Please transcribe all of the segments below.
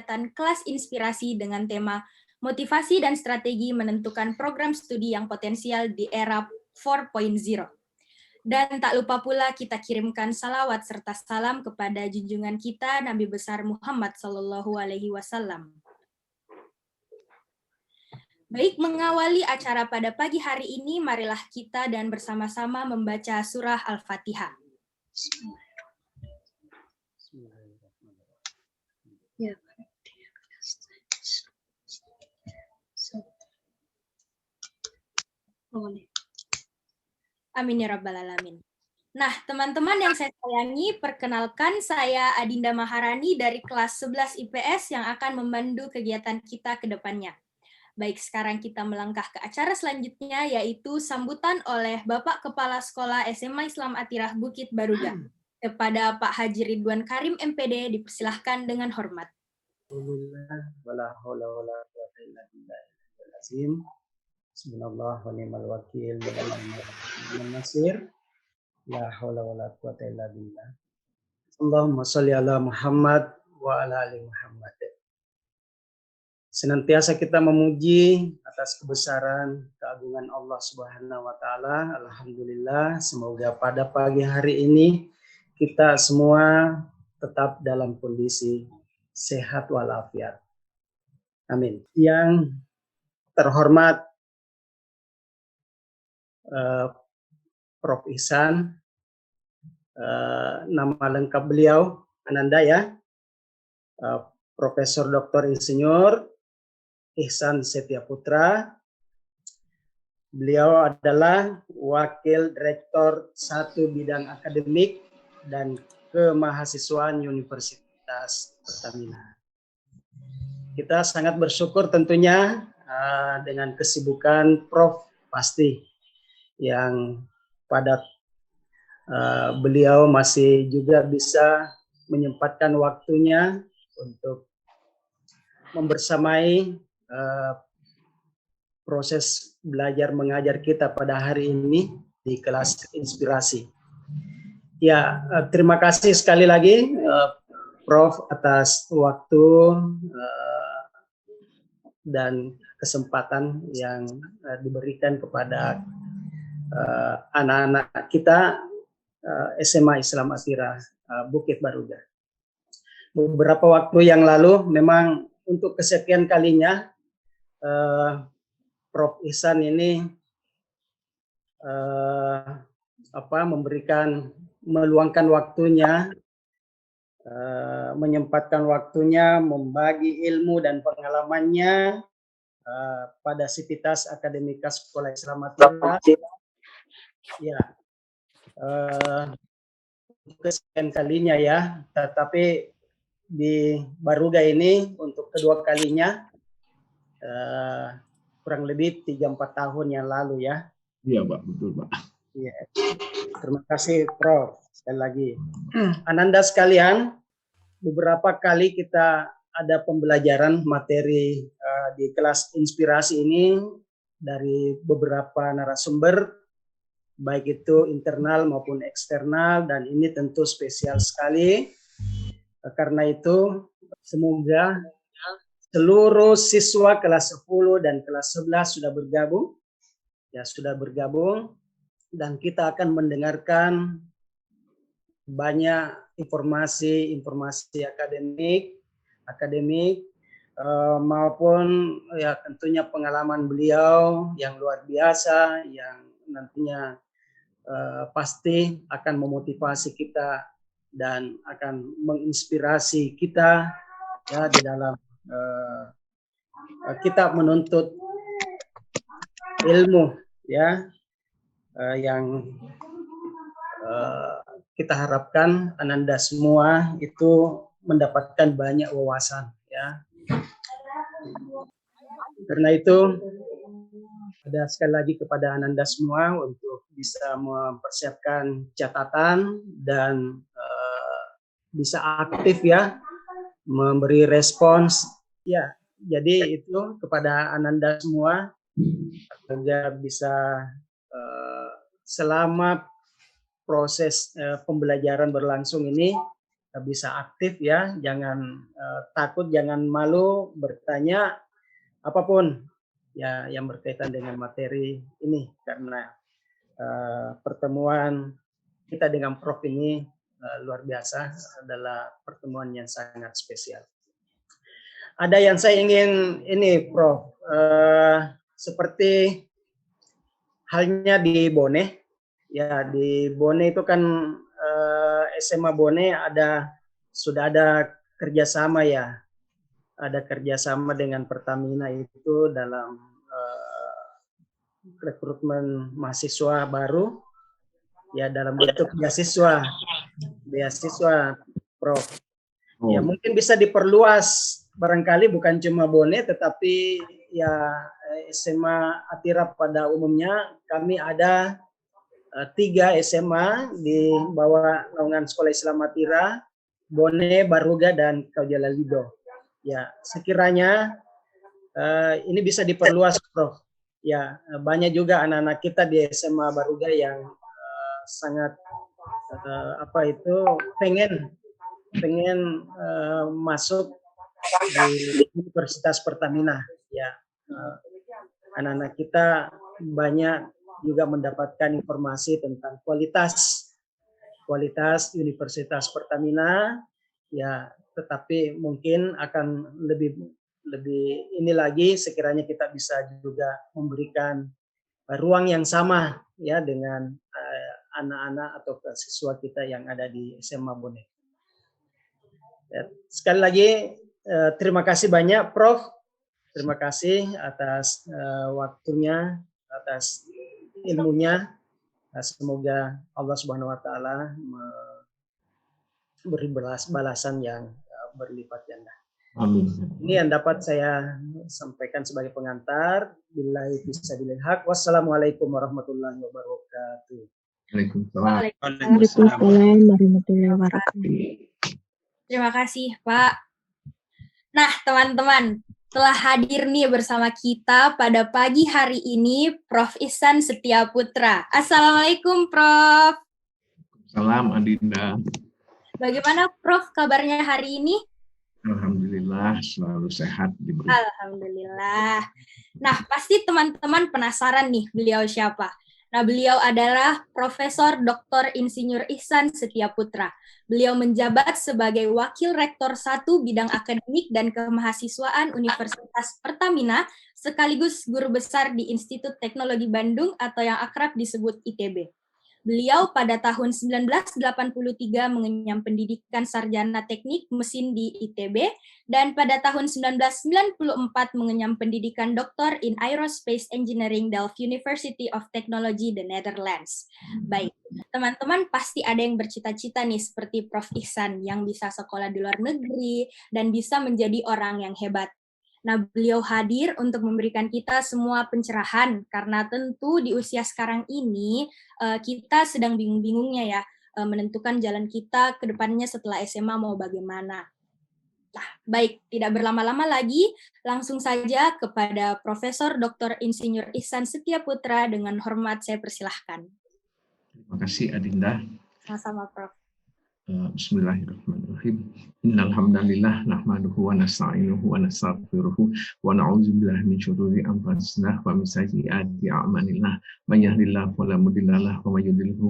kegiatan kelas inspirasi dengan tema motivasi dan strategi menentukan program studi yang potensial di era 4.0. Dan tak lupa pula kita kirimkan salawat serta salam kepada junjungan kita Nabi besar Muhammad SAW. Baik, mengawali acara pada pagi hari ini, marilah kita dan bersama-sama membaca surah Al-Fatihah. Amin ya rabbal alamin. Nah, teman-teman yang saya sayangi, perkenalkan saya Adinda Maharani dari kelas 11 IPS yang akan memandu kegiatan kita ke depannya. Baik, sekarang kita melangkah ke acara selanjutnya, yaitu sambutan oleh Bapak Kepala Sekolah SMA Islam Atirah Bukit Baruga. Kepada Pak Haji Ridwan Karim MPD, dipersilahkan dengan hormat. Bismillah wa ni'mal wakil wa ni'mal nasir. La haula wa la quwata illa billah. Allahumma shalli ala Muhammad wa ala ali Muhammad. Senantiasa kita memuji atas kebesaran keagungan Allah Subhanahu wa taala. Alhamdulillah, semoga pada pagi hari ini kita semua tetap dalam kondisi sehat walafiat. Amin. Yang terhormat Prof. Ihsan, nama lengkap beliau Ananda ya, Profesor Dr. Insinyur Ihsan Setia Putra. Beliau adalah Wakil Direktur 1 Bidang Akademik dan Kemahasiswaan Universitas Pertamina. Kita sangat bersyukur tentunya dengan kesibukan Prof. Pasti yang padat, beliau masih juga bisa menyempatkan waktunya untuk membersamai proses belajar mengajar kita pada hari ini di kelas inspirasi. Ya, terima kasih sekali lagi Prof atas waktu dan kesempatan yang diberikan kepada anak-anak kita SMA Islam Atirah Bukit Baruga. Beberapa waktu yang lalu memang untuk kesekian kalinya Prof. Ihsan ini meluangkan waktunya, menyempatkan waktunya membagi ilmu dan pengalamannya pada Sivitas Akademika Sekolah Islam Atirah. Ya, kesekian kalinya ya, tetapi di Baruga ini untuk kedua kalinya, kurang lebih 3-4 tahun yang lalu ya. Iya Pak, betul Pak. Ya. Terima kasih Prof. Sekali lagi. Ananda sekalian, beberapa kali kita ada pembelajaran materi di kelas inspirasi ini dari beberapa narasumber, baik itu internal maupun eksternal, dan ini tentu spesial sekali. Karena itu semoga seluruh siswa kelas 10 dan kelas 11 sudah bergabung, ya sudah bergabung, dan kita akan mendengarkan banyak informasi akademik maupun ya tentunya pengalaman beliau yang luar biasa yang nantinya pasti akan memotivasi kita dan akan menginspirasi kita ya di dalam kita menuntut ilmu ya yang kita harapkan Ananda semua itu mendapatkan banyak wawasan ya. Karena itu ada sekali lagi kepada Ananda semua untuk bisa mempersiapkan catatan dan bisa aktif ya memberi respons ya. Jadi itu kepada Ananda semua agar bisa selama proses pembelajaran berlangsung ini bisa aktif ya, jangan takut, jangan malu bertanya apapun ya yang berkaitan dengan materi ini, karena pertemuan kita dengan Prof ini luar biasa, adalah pertemuan yang sangat spesial. Ada yang saya ingin ini Prof, seperti halnya di Bone, ya di Bone itu kan SMA Bone sudah ada kerjasama ya, ada kerjasama dengan Pertamina itu dalam rekrutmen mahasiswa baru, ya dalam bentuk beasiswa, Prof. Ya mungkin bisa diperluas barangkali bukan cuma Bone, tetapi ya SMA Atira pada umumnya. Kami ada 3 SMA di bawah naungan Sekolah Islam Atira, Bone, Baruga, dan Kaujalalido. Ya, sekiranya ini bisa diperluas, Prof. Ya, banyak juga anak-anak kita di SMA Baruga yang sangat pengen masuk di Universitas Pertamina. Ya, anak-anak kita banyak juga mendapatkan informasi tentang kualitas Universitas Pertamina, ya, tetapi mungkin akan lebih ini lagi sekiranya kita bisa juga memberikan ruang yang sama ya dengan anak-anak atau siswa kita yang ada di SMA Bone. Ya, sekali lagi terima kasih banyak Prof. Terima kasih atas waktunya, atas ilmunya. Semoga Allah Subhanahu wa taala beri balasan yang berlipat ganda. Amin. Ini yang dapat saya sampaikan sebagai pengantar. Billahi fisabilil haq. Wassalamualaikum warahmatullahi wabarakatuh. Waalaikumsalam warahmatullahi wabarakatuh. Terima kasih, Pak. Nah, teman-teman, telah hadir nih bersama kita pada pagi hari ini Prof. Ihsan Setiaputra. Assalamualaikum, Prof. Salam Adinda. Bagaimana, Prof, kabarnya hari ini? Alhamdulillah, selalu sehat diberi. Alhamdulillah. Nah, pasti teman-teman penasaran nih beliau siapa. Nah, beliau adalah Profesor Dr. Insinyur Ihsan Setiaputra. Beliau menjabat sebagai Wakil Rektor 1 Bidang Akademik dan Kemahasiswaan Universitas Pertamina, sekaligus Guru Besar di Institut Teknologi Bandung atau yang akrab disebut ITB. Beliau pada tahun 1983 mengenyam pendidikan sarjana teknik mesin di ITB, dan pada tahun 1994 mengenyam pendidikan doktor in Aerospace Engineering Delft University of Technology, the Netherlands. Baik, teman-teman pasti ada yang bercita-cita nih seperti Prof. Ihsan yang bisa sekolah di luar negeri dan bisa menjadi orang yang hebat. Nah, beliau hadir untuk memberikan kita semua pencerahan, karena tentu di usia sekarang ini kita sedang bingung-bingungnya ya, menentukan jalan kita ke depannya setelah SMA mau bagaimana. Nah, baik, tidak berlama-lama lagi, langsung saja kepada Profesor Dr. Insinyur Ihsan Setiaputra, dengan hormat saya persilahkan. Terima kasih Adinda. Sama-sama, Prof. Bismillahirrahmanirrahim. Innal hamdalillah nahmaduhu wa nasta'inuhu wa nastaghfiruhu wa na'udzu billahi min syururi anfusina wa min sayyiati a'malina. May yahdihillahu fala mudilla lahu wa may yudlilhu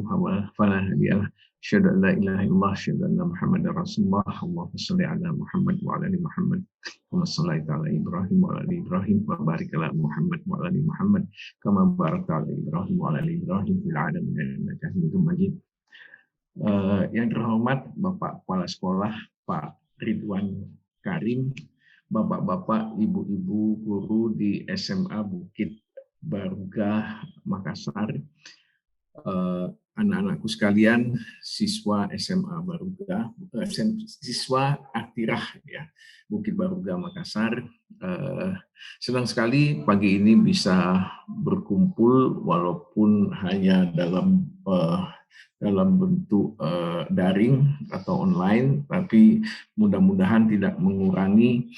fala hadiya lahu. Asyhadu an la ilaha illallah, asyhadu anna Muhammadar Rasulullah. Allahumma shalli ala Muhammad wa ala ali Muhammad. Wa shalli ala Ibrahim wa ala ali Ibrahim wa barik ala Muhammad wa ala ali Muhammad kama barakta ala Ibrahim wa ala ali Ibrahim fil alamin innaka Hamidum Majid. Yang terhormat Bapak Kepala Sekolah Pak Ridwan Karim, Bapak-bapak, Ibu-ibu guru di SMA Bukit Baruga Makassar, anak-anakku sekalian, siswa SMA Baruga, siswa Atirah ya, Bukit Baruga Makassar. Senang sekali pagi ini bisa berkumpul walaupun hanya dalam bentuk daring atau online, tapi mudah-mudahan tidak mengurangi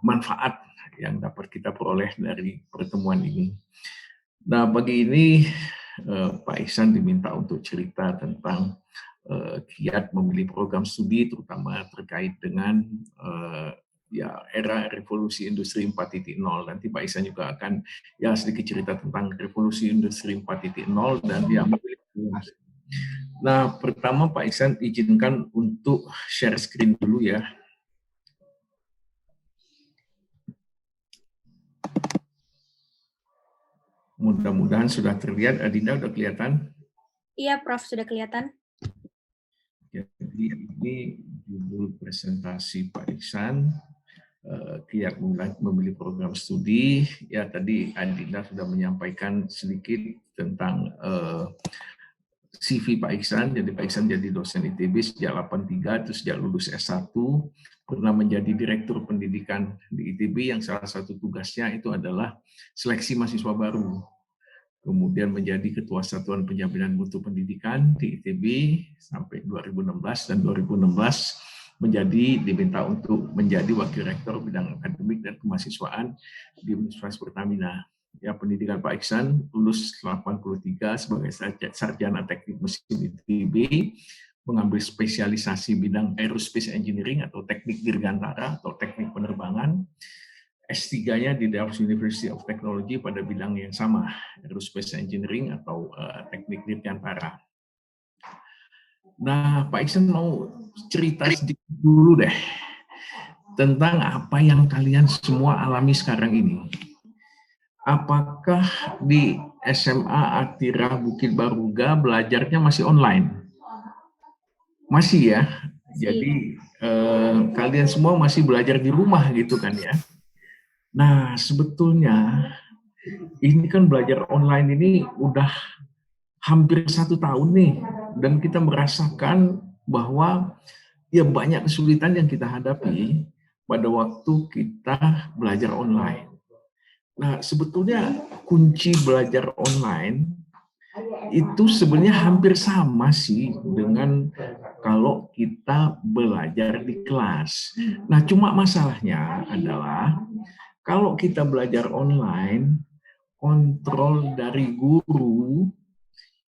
manfaat yang dapat kita peroleh dari pertemuan ini. Nah, pagi ini Pak Ihsan diminta untuk cerita tentang kiat memilih program studi, terutama terkait dengan era revolusi industri 4.0. Nanti Pak Ihsan juga akan sedikit cerita tentang revolusi industri 4.0 dan dia memilih program studi. Nah, pertama Pak Ihsan izinkan untuk share screen dulu ya. Mudah-mudahan sudah terlihat. Adinda udah kelihatan? Iya, Prof, sudah kelihatan. Jadi ini judul presentasi Pak Ihsan, kiat memilih program studi. Ya, tadi Adinda sudah menyampaikan sedikit tentang CV Pak Ihsan. Jadi Pak Ihsan jadi dosen ITB sejak 83, terus sejak lulus S1, pernah menjadi direktur pendidikan di ITB yang salah satu tugasnya itu adalah seleksi mahasiswa baru. Kemudian menjadi Ketua Satuan Penjaminan Mutu Pendidikan di ITB sampai 2016, dan 2016 diminta untuk menjadi Wakil Rektor Bidang Akademik dan Kemahasiswaan di Universitas Pertamina. Ya, pendidikan Pak Ihsan lulus 83 sebagai sarjana teknik mesin ITB, mengambil spesialisasi bidang aerospace engineering atau teknik dirgantara atau teknik penerbangan. S3-nya di Delft University of Technology pada bidang yang sama, aerospace engineering atau teknik dirgantara. Nah, Pak Ihsan mau cerita sedikit dulu deh tentang apa yang kalian semua alami sekarang ini. Apakah di SMA Atira Bukit Baruga belajarnya masih online? Masih ya? Jadi kalian semua masih belajar di rumah gitu kan ya? Nah, sebetulnya ini kan belajar online ini udah hampir 1 tahun nih, dan kita merasakan bahwa ya banyak kesulitan yang kita hadapi pada waktu kita belajar online. Nah, sebetulnya kunci belajar online itu sebenarnya hampir sama sih dengan kalau kita belajar di kelas. Nah, cuma masalahnya adalah kalau kita belajar online, kontrol dari guru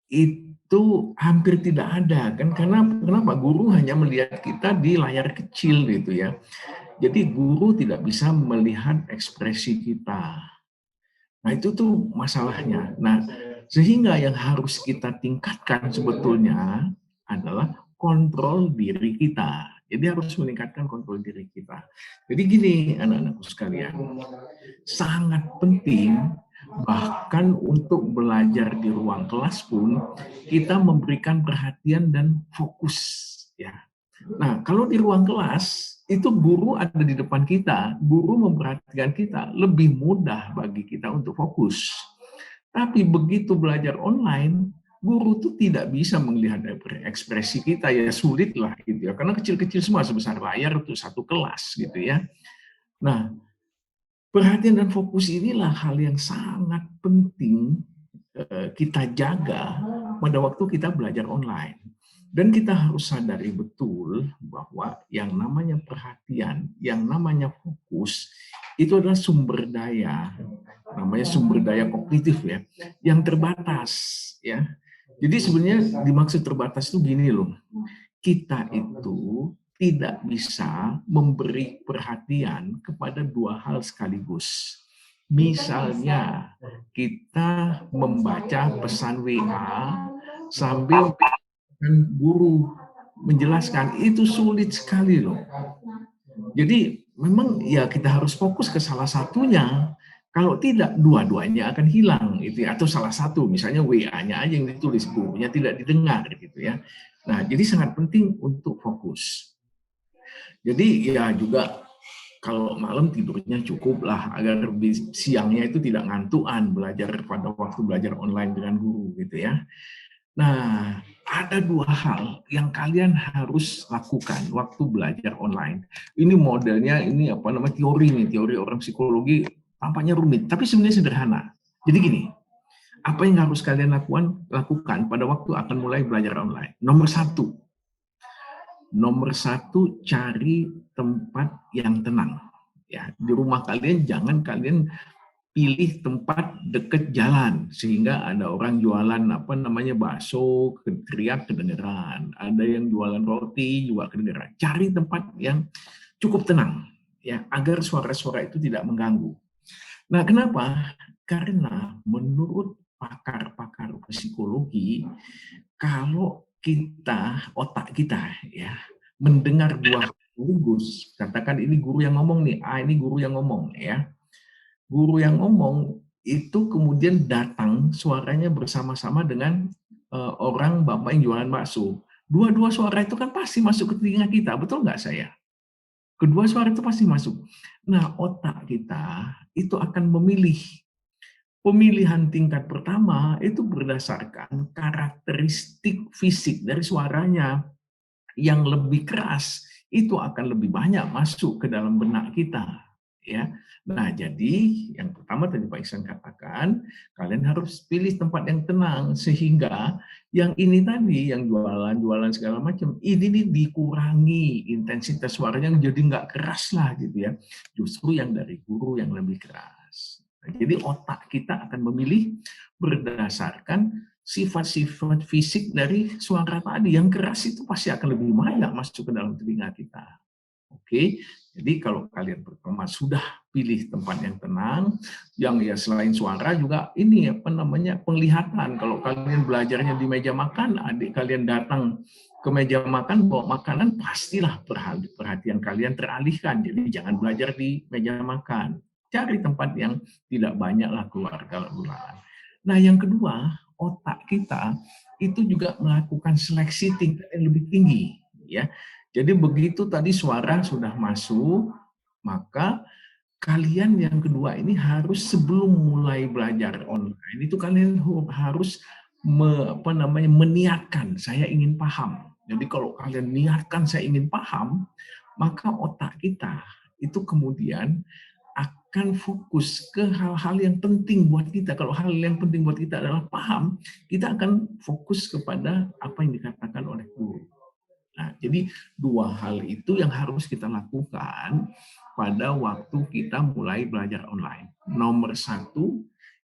itu hampir tidak ada kan, karena kenapa? Guru hanya melihat kita di layar kecil gitu ya. Jadi guru tidak bisa melihat ekspresi kita. Nah, itu tuh masalahnya. Nah, sehingga yang harus kita tingkatkan sebetulnya adalah kontrol diri kita. Jadi harus meningkatkan kontrol diri kita. Jadi gini anak-anakku sekalian, sangat penting bahkan untuk belajar di ruang kelas pun kita memberikan perhatian dan fokus ya. Nah, kalau di ruang kelas itu guru ada di depan kita, guru memperhatikan kita, lebih mudah bagi kita untuk fokus. Tapi begitu belajar online, guru itu tidak bisa melihat ekspresi kita, ya sulit lah gitu ya, karena kecil-kecil semua sebesar layar itu satu kelas gitu ya. Nah, perhatian dan fokus inilah hal yang sangat penting kita jaga pada waktu kita belajar online. Dan kita harus sadari betul bahwa yang namanya perhatian, yang namanya fokus, itu adalah sumber daya, namanya sumber daya kognitif ya, yang terbatas ya. Jadi sebenarnya dimaksud terbatas itu gini loh, kita itu tidak bisa memberi perhatian kepada 2 hal sekaligus. Misalnya kita membaca pesan WA sambil guru menjelaskan, itu sulit sekali loh. Jadi memang ya kita harus fokus ke salah satunya. Kalau tidak, dua-duanya akan hilang itu ya. Atau salah satu, misalnya WA-nya aja yang ditulis, gurunya tidak didengar gitu ya. Nah, jadi sangat penting untuk fokus. Jadi ya juga kalau malam tidurnya cukup lah agar siangnya itu tidak ngantuan belajar pada waktu belajar online dengan guru gitu ya. Nah, ada 2 hal yang kalian harus lakukan waktu belajar online. Ini modelnya, ini apa namanya, teori orang psikologi tampaknya rumit, tapi sebenarnya sederhana. Jadi gini, apa yang harus kalian lakukan pada waktu akan mulai belajar online? Nomor satu, cari tempat yang tenang. Ya, di rumah kalian jangan kalian pilih tempat dekat jalan sehingga ada orang jualan bakso teriak kedengeran, ada yang jualan roti juga kedengeran. Cari tempat yang cukup tenang ya agar suara-suara itu tidak mengganggu. Nah, kenapa? Karena menurut pakar-pakar psikologi, kalau otak kita ya mendengar dua hal sekaligus, katakan ini guru yang ngomong nih, ini guru yang ngomong ya. Guru yang ngomong itu kemudian datang suaranya bersama-sama dengan orang bapak yang jualan bakso. Dua-dua suara itu kan pasti masuk ke telinga kita, betul nggak saya? Kedua suara itu pasti masuk. Nah, otak kita itu akan memilih. Pemilihan tingkat pertama itu berdasarkan karakteristik fisik dari suaranya. Yang lebih keras itu akan lebih banyak masuk ke dalam benak kita. Ya. Nah, jadi yang pertama tadi Pak Ihsan katakan, kalian harus pilih tempat yang tenang sehingga yang ini tadi, yang jualan segala macam, ini dikurangi intensitas suaranya jadi nggak keras lah gitu ya. Justru yang dari guru yang lebih keras. Nah, jadi otak kita akan memilih berdasarkan sifat-sifat fisik dari suara tadi. Yang keras itu pasti akan lebih banyak masuk ke dalam telinga kita. Oke, jadi kalau kalian pertama sudah pilih tempat yang tenang, yang ya selain suara juga ini penglihatan. Kalau kalian belajarnya di meja makan, adik kalian datang ke meja makan bawa makanan, pastilah perhatian kalian teralihkan. Jadi jangan belajar di meja makan. Cari tempat yang tidak banyaklah keluarga. Nah, yang kedua, otak kita itu juga melakukan seleksi tingkat yang lebih tinggi, ya. Jadi begitu tadi suara sudah masuk, maka kalian yang kedua ini harus sebelum mulai belajar online itu kalian harus meniatkan saya ingin paham. Jadi kalau kalian niatkan saya ingin paham, maka otak kita itu kemudian akan fokus ke hal-hal yang penting buat kita. Kalau hal yang penting buat kita adalah paham, kita akan fokus kepada apa yang dikatakan oleh guru. Nah, jadi dua hal itu yang harus kita lakukan pada waktu kita mulai belajar online. Nomor satu,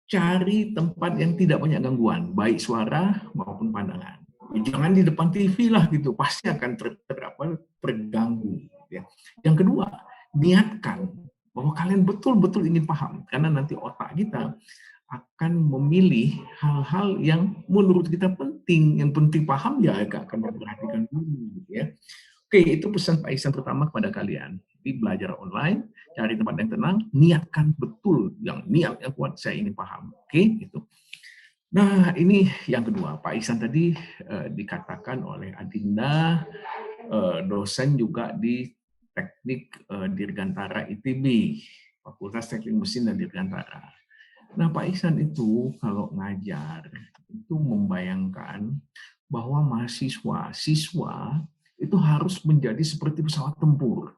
cari tempat yang tidak banyak gangguan, baik suara maupun pandangan. Jangan di depan TV lah gitu, pasti akan terganggu. Ya. Yang kedua, niatkan bahwa kalian betul-betul ingin paham, karena nanti otak kita akan memilih hal-hal yang menurut kita penting, yang penting paham ya akan memperhatikan dulu, ya. Oke, itu pesan Pak Ihsan pertama kepada kalian. Jadi belajar online, cari tempat yang tenang, niatkan betul, yang niat yang kuat saya ingin paham. Oke, gitu. Nah, ini yang kedua, Pak Ihsan tadi dikatakan oleh Adinda, dosen juga di Teknik Dirgantara ITB, Fakultas Teknik Mesin dan Dirgantara. Nah, Pak Ihsan itu kalau ngajar itu membayangkan bahwa siswa itu harus menjadi seperti pesawat tempur.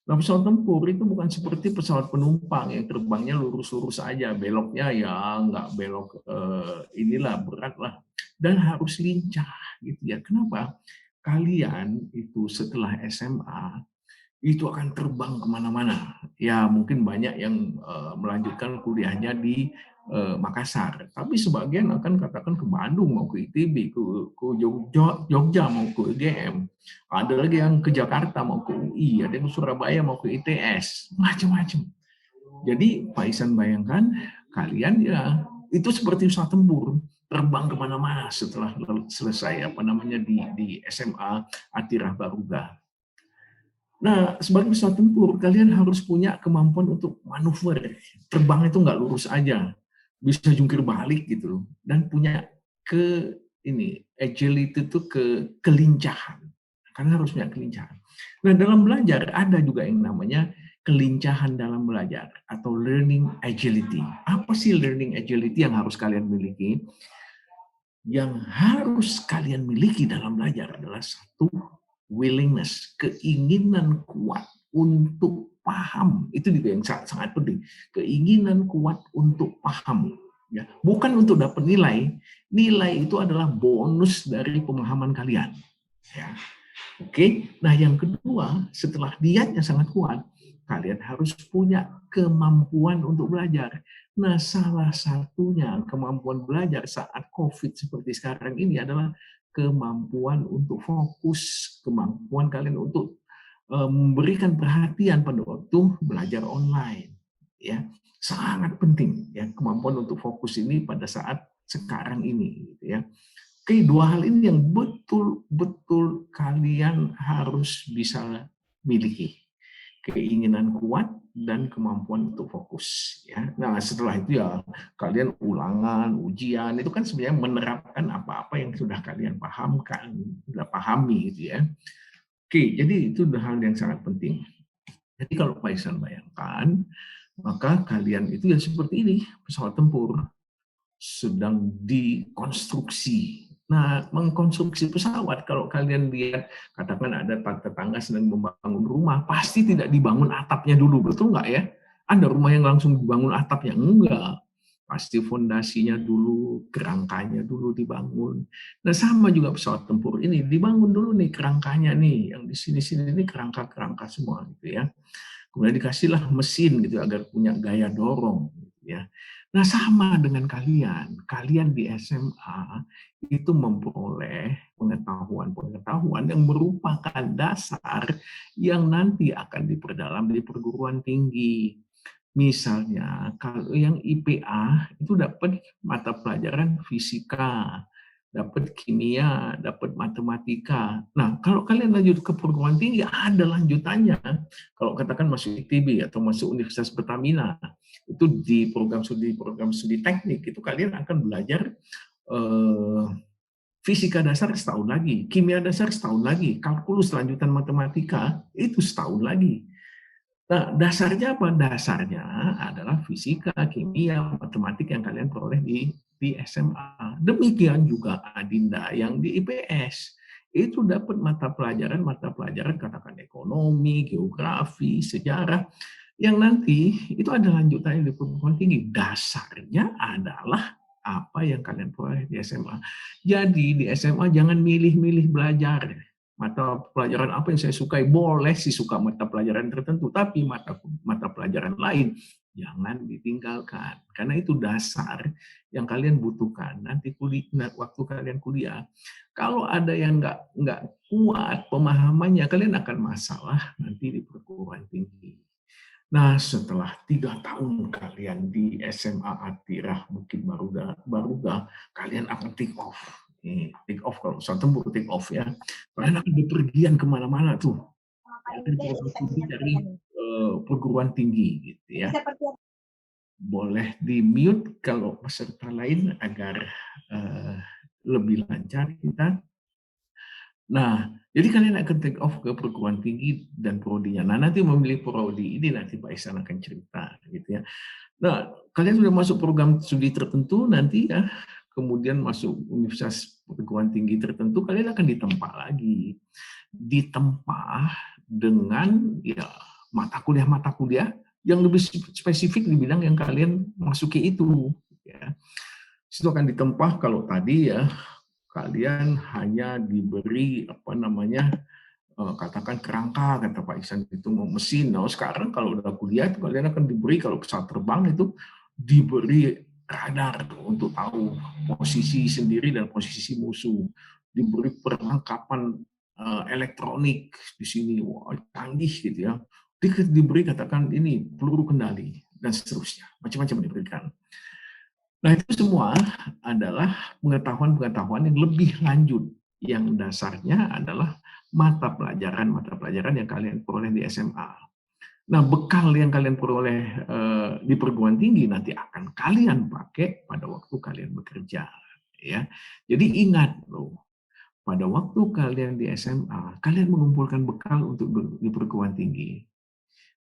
Nah, pesawat tempur itu bukan seperti pesawat penumpang yang terbangnya lurus-lurus aja, beloknya ya nggak belok inilah berat lah, dan harus lincah gitu ya. Kenapa? Kalian itu setelah SMA itu akan terbang kemana-mana. Ya mungkin banyak yang melanjutkan kuliahnya di Makassar, tapi sebagian akan katakan ke Bandung, mau ke ITB, ke Jogja, mau ke UGM, ada lagi yang ke Jakarta, mau ke UI, ada yang ke Surabaya, mau ke ITS, macam-macam. Jadi Pak Ihsan bayangkan, kalian ya itu seperti pesawat tempur, terbang kemana-mana setelah selesai di SMA Atirah Baruga. Nah, sebagai pesawat tempur, kalian harus punya kemampuan untuk manuver. Terbang itu nggak lurus aja, bisa jungkir balik gitu loh, dan punya agility itu kelincahan. Kalian harus punya kelincahan. Nah, dalam belajar ada juga yang namanya kelincahan dalam belajar atau learning agility. Apa sih learning agility yang harus kalian miliki? Yang harus kalian miliki dalam belajar adalah satu, willingness, keinginan kuat untuk paham. Itu juga yang sangat penting. Keinginan kuat untuk paham. Ya. Bukan untuk dapat nilai. Nilai itu adalah bonus dari pemahaman kalian. Ya. Oke, nah yang kedua, setelah niatnya sangat kuat, kalian harus punya kemampuan untuk belajar. Nah, salah satunya kemampuan belajar saat COVID seperti sekarang ini adalah kemampuan untuk fokus, kemampuan kalian untuk memberikan perhatian pada waktu belajar online. Ya, sangat penting ya kemampuan untuk fokus ini pada saat sekarang ini, gitu ya. Oke, dua hal ini yang betul-betul kalian harus bisa miliki. Keinginan kuat dan kemampuan untuk fokus. Ya. Nah, setelah itu ya kalian ulangan, ujian, itu kan sebenarnya menerapkan apa-apa yang sudah kalian pahamkan, sudah pahami gitu ya. Oke, jadi itu hal yang sangat penting. Jadi kalau Pak Ihsan bayangkan, maka kalian itu ya seperti ini, pesawat tempur sedang dikonstruksi. Nah, mengkonstruksi pesawat, kalau kalian lihat, katakan ada tetangga sedang membangun rumah, pasti tidak dibangun atapnya dulu, betul nggak ya? Ada rumah yang langsung dibangun atapnya? Enggak. Pasti fondasinya dulu, kerangkanya dulu dibangun. Nah, sama juga pesawat tempur ini, dibangun dulu nih kerangkanya nih, yang di sini-sini ini kerangka-kerangka semua gitu ya. Kemudian dikasihlah mesin gitu agar punya gaya dorong gitu ya. Nah, sama dengan kalian. Kalian di SMA itu memperoleh pengetahuan-pengetahuan yang merupakan dasar yang nanti akan diperdalam di perguruan tinggi. Misalnya, kalau yang IPA itu dapat mata pelajaran fisika, dapat kimia, dapat matematika. Nah, kalau kalian lanjut ke perguruan tinggi, ada lanjutannya. Kalau katakan masuk ITB atau masuk Universitas Pertamina, itu di program studi teknik, itu kalian akan belajar fisika dasar setahun lagi, kimia dasar setahun lagi, kalkulus lanjutan matematika, itu setahun lagi. Nah, dasarnya apa? Dasarnya adalah fisika, kimia, matematik yang kalian peroleh di SMA. Demikian juga Adinda yang di IPS. Itu dapat mata pelajaran katakan ekonomi, geografi, sejarah, yang nanti itu ada lanjutannya di perguruan tinggi. Dasarnya adalah apa yang kalian peroleh di SMA. Jadi di SMA jangan milih-milih belajar. Mata pelajaran apa yang saya sukai, boleh sih suka mata pelajaran tertentu, tapi mata pelajaran lain jangan ditinggalkan, karena itu dasar yang kalian butuhkan nanti waktu kalian kuliah. Kalau ada yang nggak kuat pemahamannya, kalian akan masalah nanti di perguruan tinggi. Nah, setelah 3 tahun kalian di SMA Atirah mungkin baruga, kalian akan take off. Take off kalau pesawat tempur take off ya. Kalian akan bepergian kemana-mana tuh. Dari perguruan tinggi gitu ya. Boleh di mute kalau peserta lain agar lebih lancar kita. Nah, jadi kalian akan take off ke perguruan tinggi dan prodinya. Nah, nanti memilih prodi ini nanti Pak Ihsan akan cerita gitu ya. Nah, kalian sudah masuk program studi tertentu nanti ya, kemudian masuk universitas perguruan tinggi tertentu, kalian akan ditempa lagi. Ditempa dengan ya mata kuliah yang lebih spesifik di bidang yang kalian masuki itu ya. Itu akan ditempa kalau tadi ya kalian hanya diberi katakan kerangka, kata Pak Ihsan itu mesin. Nah, sekarang kalau udah kuliah kalian akan diberi, kalau pesawat terbang itu diberi radar untuk tahu posisi sendiri dan posisi musuh. Diberi perlengkapan elektronik di sini, wah canggih gitu ya. Diberi katakan ini peluru kendali dan seterusnya, macam-macam diberikan. Nah, itu semua adalah pengetahuan-pengetahuan yang lebih lanjut, yang dasarnya adalah mata pelajaran yang kalian peroleh di SMA. Nah, bekal yang kalian peroleh di perguruan tinggi nanti akan kalian pakai pada waktu kalian bekerja. Ya, jadi ingat loh, pada waktu kalian di SMA, kalian mengumpulkan bekal untuk di perguruan tinggi.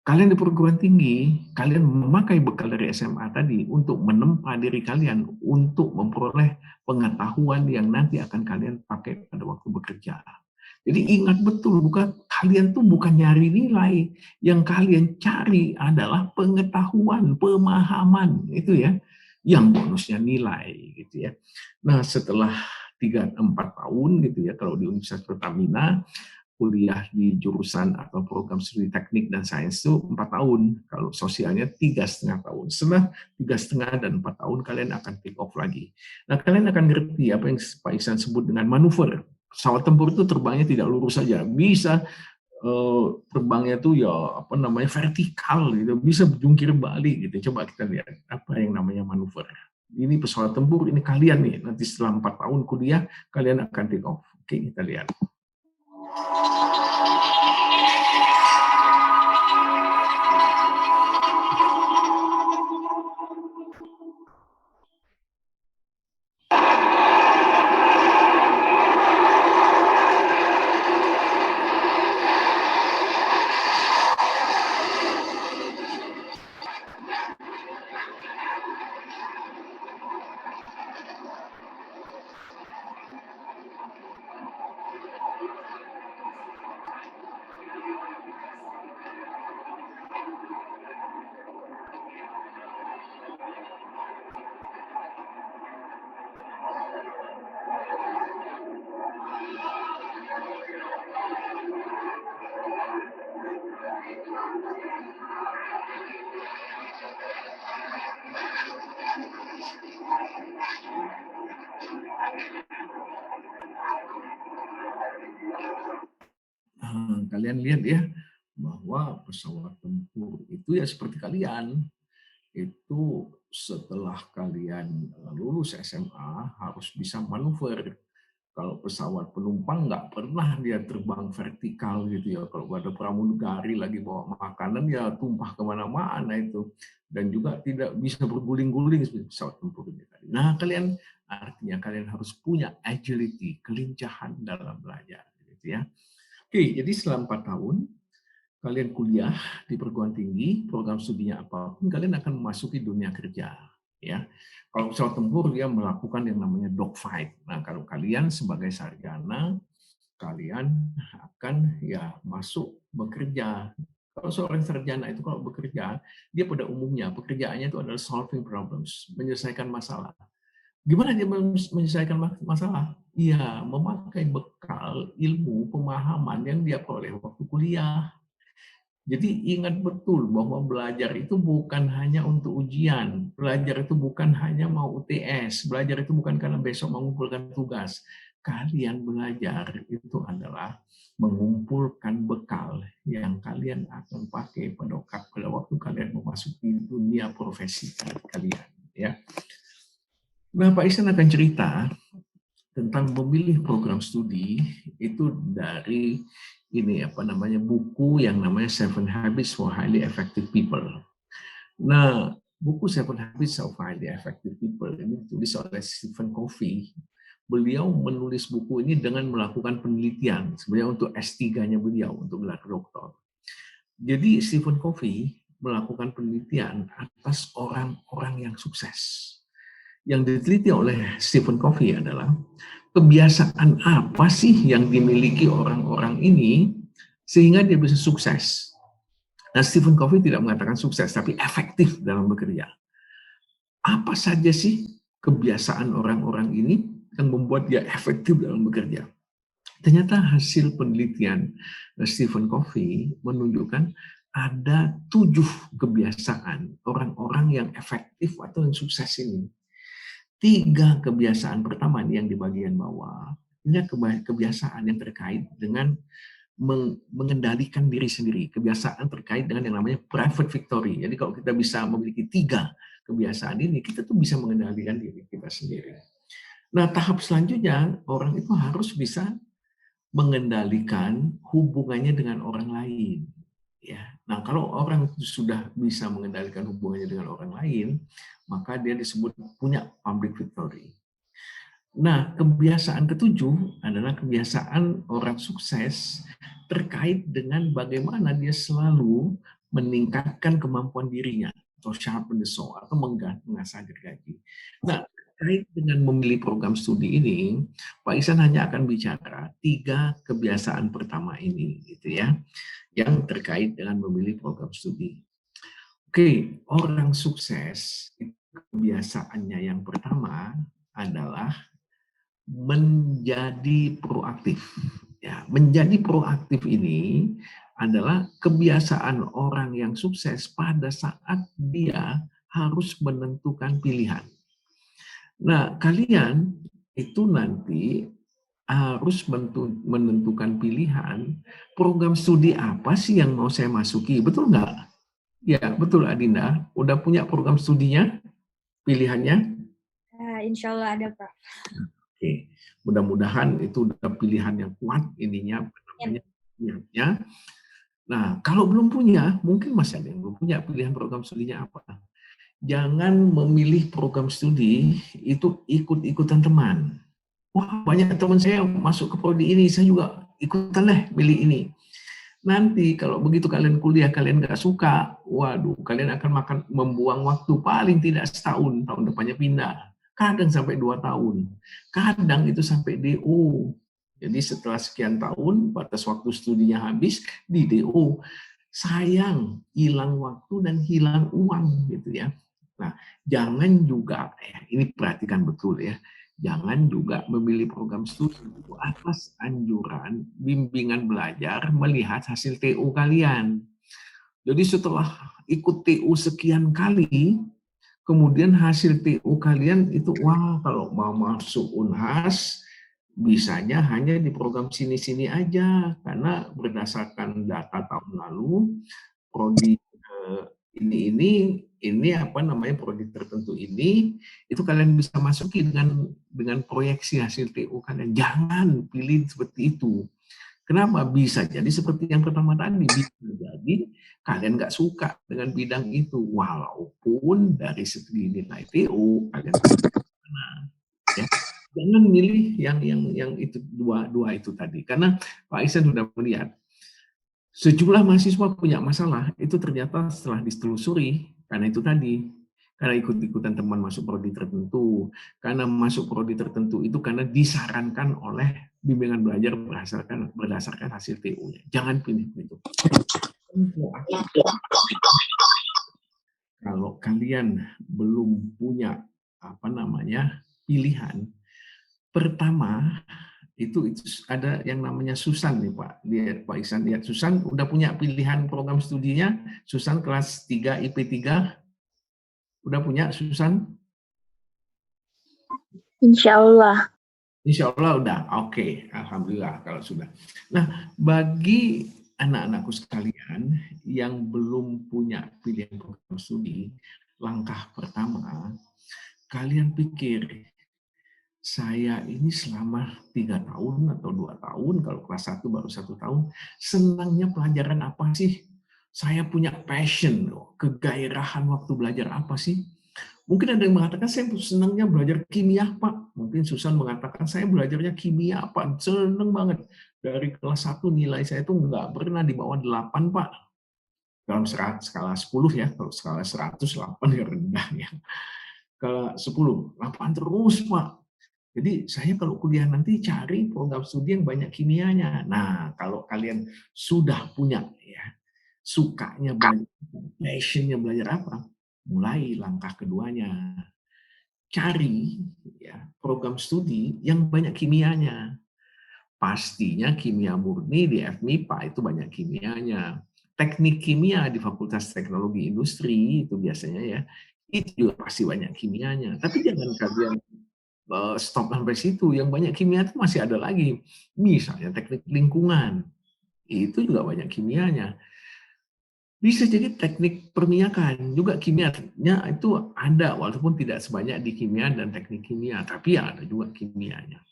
Kalian di perguruan tinggi, kalian memakai bekal dari SMA tadi untuk menempa diri kalian untuk memperoleh pengetahuan yang nanti akan kalian pakai pada waktu bekerja. Jadi ingat betul, kalian tuh bukan nyari nilai, yang kalian cari adalah pengetahuan, pemahaman, itu ya, yang bonusnya nilai, gitu ya. Nah, setelah 3-4 tahun gitu ya, kalau di Universitas Pertamina, kuliah di jurusan atau program studi teknik dan sains itu 4 tahun, kalau sosialnya 3,5 tahun. Setelah 3,5 dan 4 tahun kalian akan take off lagi. Nah, kalian akan ngerti apa yang Pak Ihsan sebut dengan manuver. Pesawat tempur itu terbangnya tidak lurus saja, bisa terbangnya tuh ya apa namanya vertikal gitu, bisa jungkir balik gitu. Coba kita lihat apa yang namanya manuver. Ini pesawat tempur, ini kalian nih nanti setelah 4 tahun kuliah kalian akan take off. Oke, kita lihat. Kalian lihat ya, bahwa pesawat tempur itu ya seperti kalian, itu setelah kalian lulus SMA harus bisa manuver. Kalau pesawat penumpang nggak pernah dia terbang vertikal gitu ya. Kalau ada pramugari lagi bawa makanan ya tumpah kemana-mana itu. Dan juga tidak bisa berguling-guling seperti pesawat tempur ini. Nah, kalian artinya kalian harus punya agility, kelincahan dalam belajar gitu ya. Oke, jadi setelah 4 tahun kalian kuliah di perguruan tinggi, program studinya apapun, kalian akan memasuki dunia kerja. Ya, kalau pesawat tempur dia melakukan yang namanya dogfight. Nah, kalau kalian sebagai sarjana, kalian akan ya masuk bekerja. Kalau seorang sarjana itu kalau bekerja, dia pada umumnya pekerjaannya itu adalah solving problems, menyelesaikan masalah. Gimana dia menyelesaikan masalah? Iya, memakai bekal ilmu, pemahaman yang dia peroleh waktu kuliah. Jadi ingat betul bahwa belajar itu bukan hanya untuk ujian, belajar itu bukan hanya mau UTS, belajar itu bukan karena besok mengumpulkan tugas. Kalian belajar itu adalah mengumpulkan bekal yang kalian akan pakai pada waktu kalian memasuki dunia profesi kalian. Ya. Nah, Pak Ihsan akan cerita tentang memilih program studi itu dari ini apa namanya buku yang namanya Seven Habits for Highly Effective People. Nah, buku Seven Habits of Highly Effective People ini ditulis oleh Stephen Covey. Beliau menulis buku ini dengan melakukan penelitian sebenarnya untuk S3-nya beliau untuk gelar doktor. Jadi Stephen Covey melakukan penelitian atas orang-orang yang sukses. Yang diteliti oleh Stephen Covey adalah kebiasaan apa sih yang dimiliki orang-orang ini sehingga dia bisa sukses. Nah, Stephen Covey tidak mengatakan sukses, tapi efektif dalam bekerja. Apa saja sih kebiasaan orang-orang ini yang membuat dia efektif dalam bekerja? Ternyata hasil penelitian Stephen Covey menunjukkan ada 7 kebiasaan orang-orang yang efektif atau yang sukses ini. 3 kebiasaan pertama yang di bagian bawah, ini kebiasaan yang terkait dengan mengendalikan diri sendiri, kebiasaan terkait dengan yang namanya private victory. Jadi kalau kita bisa memiliki 3 kebiasaan ini, kita tuh bisa mengendalikan diri kita sendiri. Nah, tahap selanjutnya orang itu harus bisa mengendalikan hubungannya dengan orang lain. Ya, nah kalau orang itu sudah bisa mengendalikan hubungannya dengan orang lain, maka dia disebut punya public victory. Nah, kebiasaan ke-7 adalah kebiasaan orang sukses terkait dengan bagaimana dia selalu meningkatkan kemampuan dirinya atau sharpen the saw atau mengasah gergaji. Nah, terkait dengan memilih program studi ini, Pak Ihsan hanya akan bicara 3 kebiasaan pertama ini, gitu ya, yang terkait dengan memilih program studi. Oke, orang sukses kebiasaannya yang pertama adalah menjadi proaktif. Ya, menjadi proaktif ini adalah kebiasaan orang yang sukses pada saat dia harus menentukan pilihan. Nah, kalian itu nanti harus menentukan pilihan program studi apa sih yang mau saya masuki, betul nggak? Ya, betul Adinda. Udah punya program studinya, pilihannya? Insya Allah ada, Pak. Oke, mudah-mudahan itu udah pilihan yang kuat ininya, namanya. Nah, kalau belum punya, mungkin masih ada yang belum punya pilihan program studinya apa. Jangan memilih program studi itu ikut-ikutan teman. Wah, banyak teman saya masuk ke prodi ini, saya juga ikutan deh milih ini. Nanti kalau begitu kalian kuliah, kalian nggak suka, waduh, kalian akan membuang waktu paling tidak setahun, tahun depannya pindah. Kadang sampai 2 tahun. Kadang itu sampai DO. Jadi setelah sekian tahun, batas waktu studinya habis, di DO. Sayang, hilang waktu dan hilang uang gitu ya. Nah, jangan juga, ini perhatikan betul ya, jangan juga memilih program studi itu atas anjuran bimbingan belajar melihat hasil TU kalian. Jadi setelah ikut TU sekian kali, kemudian hasil TU kalian itu, wah kalau mau masuk UNHAS, bisanya hanya di program sini-sini aja, karena berdasarkan data tahun lalu, prodi ini apa namanya prodi tertentu ini itu kalian bisa masuki dengan proyeksi hasil TU kalian. Jangan pilih seperti itu. Kenapa? Bisa jadi seperti yang pertama tadi, bisa jadi kalian nggak suka dengan bidang itu, walaupun dari segi nilai TU kalian ya. Jangan milih yang itu dua itu tadi, karena Pak Ihsan sudah melihat sejumlah mahasiswa punya masalah itu ternyata setelah ditelusuri karena itu tadi, karena ikut-ikutan teman masuk prodi tertentu, karena masuk prodi tertentu itu karena disarankan oleh bimbingan belajar berdasarkan hasil TU-nya. Jangan pilih itu. Kalau kalian belum punya pilihan, pertama itu ada yang namanya Susan nih Pak. Lihat Pak Ihsan, lihat Susan udah punya pilihan program studinya. Susan kelas 3 IP3 udah punya Susan? Insya Allah. Insya Allah udah. Oke, alhamdulillah kalau sudah. Nah, bagi anak-anakku sekalian yang belum punya pilihan program studi, langkah pertama kalian pikir, saya ini selama 3 tahun atau 2 tahun, kalau kelas 1 baru 1 tahun, senangnya pelajaran apa sih? Saya punya passion, kegairahan waktu belajar apa sih? Mungkin ada yang mengatakan, saya senangnya belajar kimia, Pak. Mungkin Susan mengatakan, saya belajarnya kimia, Pak. Senang banget. Dari kelas 1 nilai saya itu nggak pernah di bawah 8, Pak. Dalam skala 10 ya, kalau skala 100, 8 ya rendah ya. Kalau 10, 8 terus, Pak. Jadi saya kalau kuliah nanti cari program studi yang banyak kimianya. Nah, kalau kalian sudah punya ya sukanya belajar, passionnya belajar apa, mulai langkah keduanya. Cari ya program studi yang banyak kimianya. Pastinya kimia murni di FMIPA itu banyak kimianya. Teknik kimia di Fakultas Teknologi Industri itu biasanya ya, itu juga pasti banyak kimianya. Tapi jangan kalian stop sampai situ, yang banyak kimia itu masih ada lagi. Misalnya teknik lingkungan, itu juga banyak kimianya. Bisa jadi teknik perminyakan, juga kimianya itu ada, walaupun tidak sebanyak di kimia dan teknik kimia, tapi ya ada juga kimianya.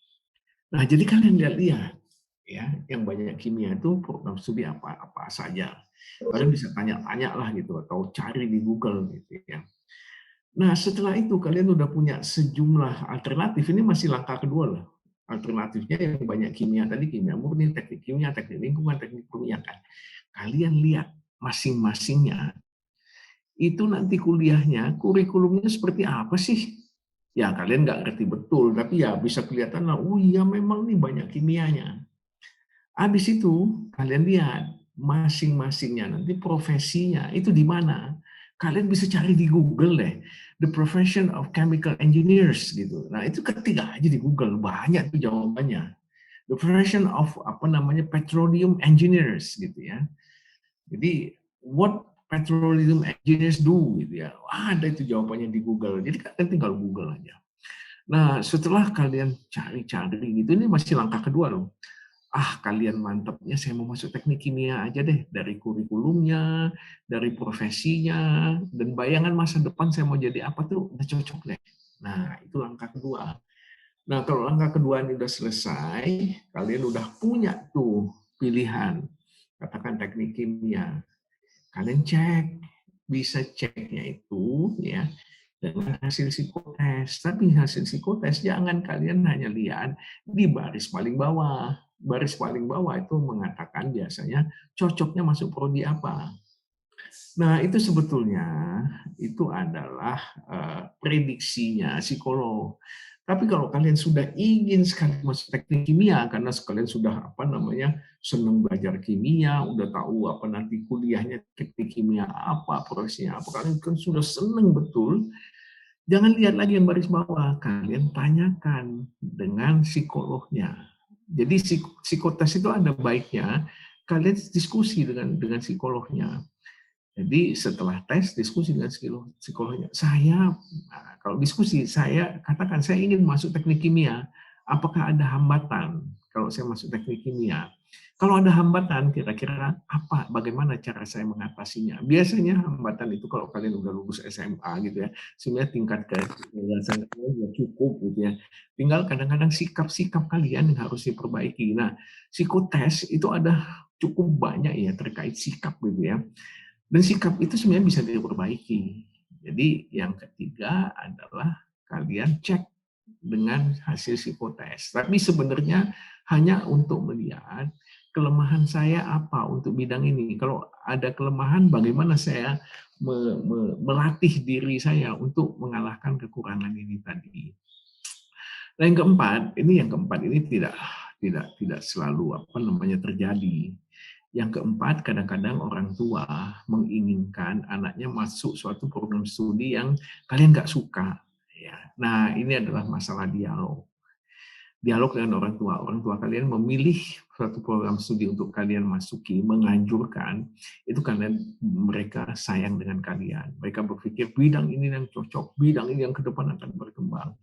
Nah, jadi kalian lihat ya, yang banyak kimia itu program studi apa saja. Kalian bisa tanya-tanya lah gitu, atau cari di Google gitu ya. Nah, setelah itu kalian udah punya sejumlah alternatif. Ini masih langkah kedua lah. Alternatifnya yang banyak kimia tadi, kimia murni, teknik kimia, teknik lingkungan, teknik perminyakan. Kalian lihat masing-masingnya. Itu nanti kuliahnya, kurikulumnya seperti apa sih? Ya, kalian nggak ngerti betul, tapi ya bisa kelihatan lah, oh iya memang nih banyak kimianya. Habis itu, kalian lihat masing-masingnya nanti profesinya itu di mana. Kalian bisa cari di Google deh, the profession of chemical engineers gitu. Nah itu ketik aja di Google, banyak tuh jawabannya. the profession of petroleum engineers gitu ya. Jadi what petroleum engineers do gitu ya. Ada itu jawabannya di Google. Jadi kalian tinggal Google aja. Nah, setelah kalian cari-cari gitu, ini masih langkah kedua loh. Kalian mantepnya saya mau masuk teknik kimia aja deh, dari kurikulumnya, dari profesinya, dan bayangan masa depan saya mau jadi apa tuh udah cocok deh. Nah, itu langkah kedua. Nah, kalau langkah kedua ini udah selesai, kalian udah punya tuh pilihan, katakan teknik kimia. Kalian cek, bisa ceknya itu ya dengan hasil psikotes. Tapi hasil psikotes jangan kalian hanya lihat di baris paling bawah. Baris paling bawah itu mengatakan biasanya cocoknya masuk prodi apa. Nah, itu sebetulnya itu adalah prediksinya psikolog. Tapi kalau kalian sudah ingin sekali masuk teknik kimia karena kalian sudah senang belajar kimia, udah tahu apa nanti kuliahnya teknik kimia apa, profesinya apa, kalian kan sudah senang betul. Jangan lihat lagi yang baris bawah, kalian tanyakan dengan psikolognya. Jadi psikotes itu ada baiknya kalian diskusi dengan psikolognya. Jadi setelah tes diskusi dengan psikolognya. Kalau diskusi saya katakan saya ingin masuk teknik kimia. Apakah ada hambatan kalau saya masuk teknik kimia? Kalau ada hambatan, kira-kira apa? Bagaimana cara saya mengatasinya? Biasanya hambatan itu kalau kalian udah lulus SMA gitu ya, sebenarnya tingkat kecerdasan kalian sudah cukup gitu ya. Tinggal kadang-kadang sikap-sikap kalian yang harus diperbaiki. Nah, psikotes itu ada cukup banyak ya terkait sikap gitu ya. Dan sikap itu sebenarnya bisa diperbaiki. Jadi yang ketiga adalah kalian cek dengan hasil psikotes. Tapi sebenarnya hanya untuk melihat kelemahan saya apa untuk bidang ini. Kalau ada kelemahan, bagaimana saya melatih diri saya untuk mengalahkan kekurangan ini tadi. Nah, yang keempat ini tidak selalu terjadi. Yang keempat, kadang-kadang orang tua menginginkan anaknya masuk suatu program studi yang kalian nggak suka. Nah, ini adalah masalah dialog. Dialog dengan orang tua. Orang tua kalian memilih suatu program studi untuk kalian masuki, menganjurkan, itu karena mereka sayang dengan kalian. Mereka berpikir bidang ini yang cocok, bidang ini yang ke depan akan berkembang.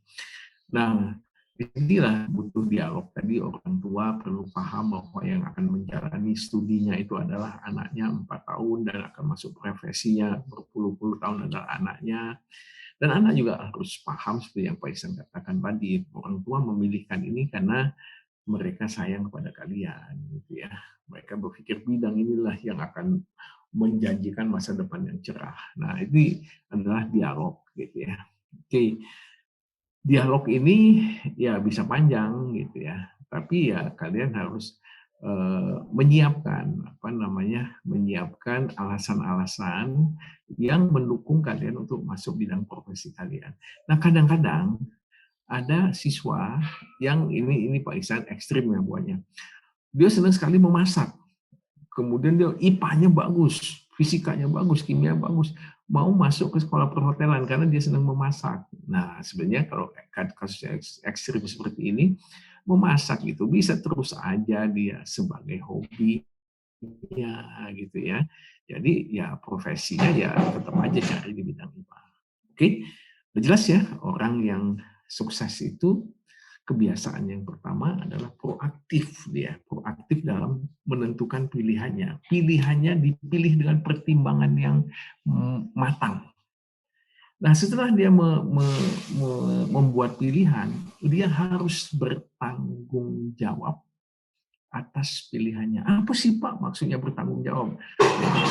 Nah, inilah butuh dialog. Tadi orang tua perlu paham bahwa yang akan menjalani studinya itu adalah anaknya 4 tahun dan akan masuk profesinya berpuluh-puluh tahun adalah anaknya. Dan anak juga harus paham seperti yang Pak Ihsan katakan tadi, orang tua memilihkan ini karena mereka sayang kepada kalian, gitu ya. Mereka berpikir bidang inilah yang akan menjanjikan masa depan yang cerah. Nah, ini adalah dialog, gitu ya. Oke. Dialog ini ya bisa panjang gitu ya, tapi ya kalian harus menyiapkan alasan-alasan yang mendukung kalian untuk masuk bidang profesi kalian. Nah, kadang-kadang ada siswa yang ini Pak Ihsan ekstrim ya buatnya. Dia senang sekali memasak. Kemudian dia IPA-nya bagus, fisikanya bagus, kimia bagus, mau masuk ke sekolah perhotelan karena dia senang memasak. Nah, sebenarnya kalau kasus ekstrim seperti ini, memasak itu bisa terus aja dia sebagai hobi, ya gitu ya. Jadi ya profesinya ya tetap aja cari di bidang IPA. Oke, udah jelas ya, orang yang sukses itu kebiasaan yang pertama adalah proaktif proaktif dalam menentukan pilihannya. Pilihannya dipilih dengan pertimbangan yang matang. Nah, setelah dia membuat pilihan, dia harus bertanggung jawab atas pilihannya. Apa sih Pak maksudnya bertanggung jawab?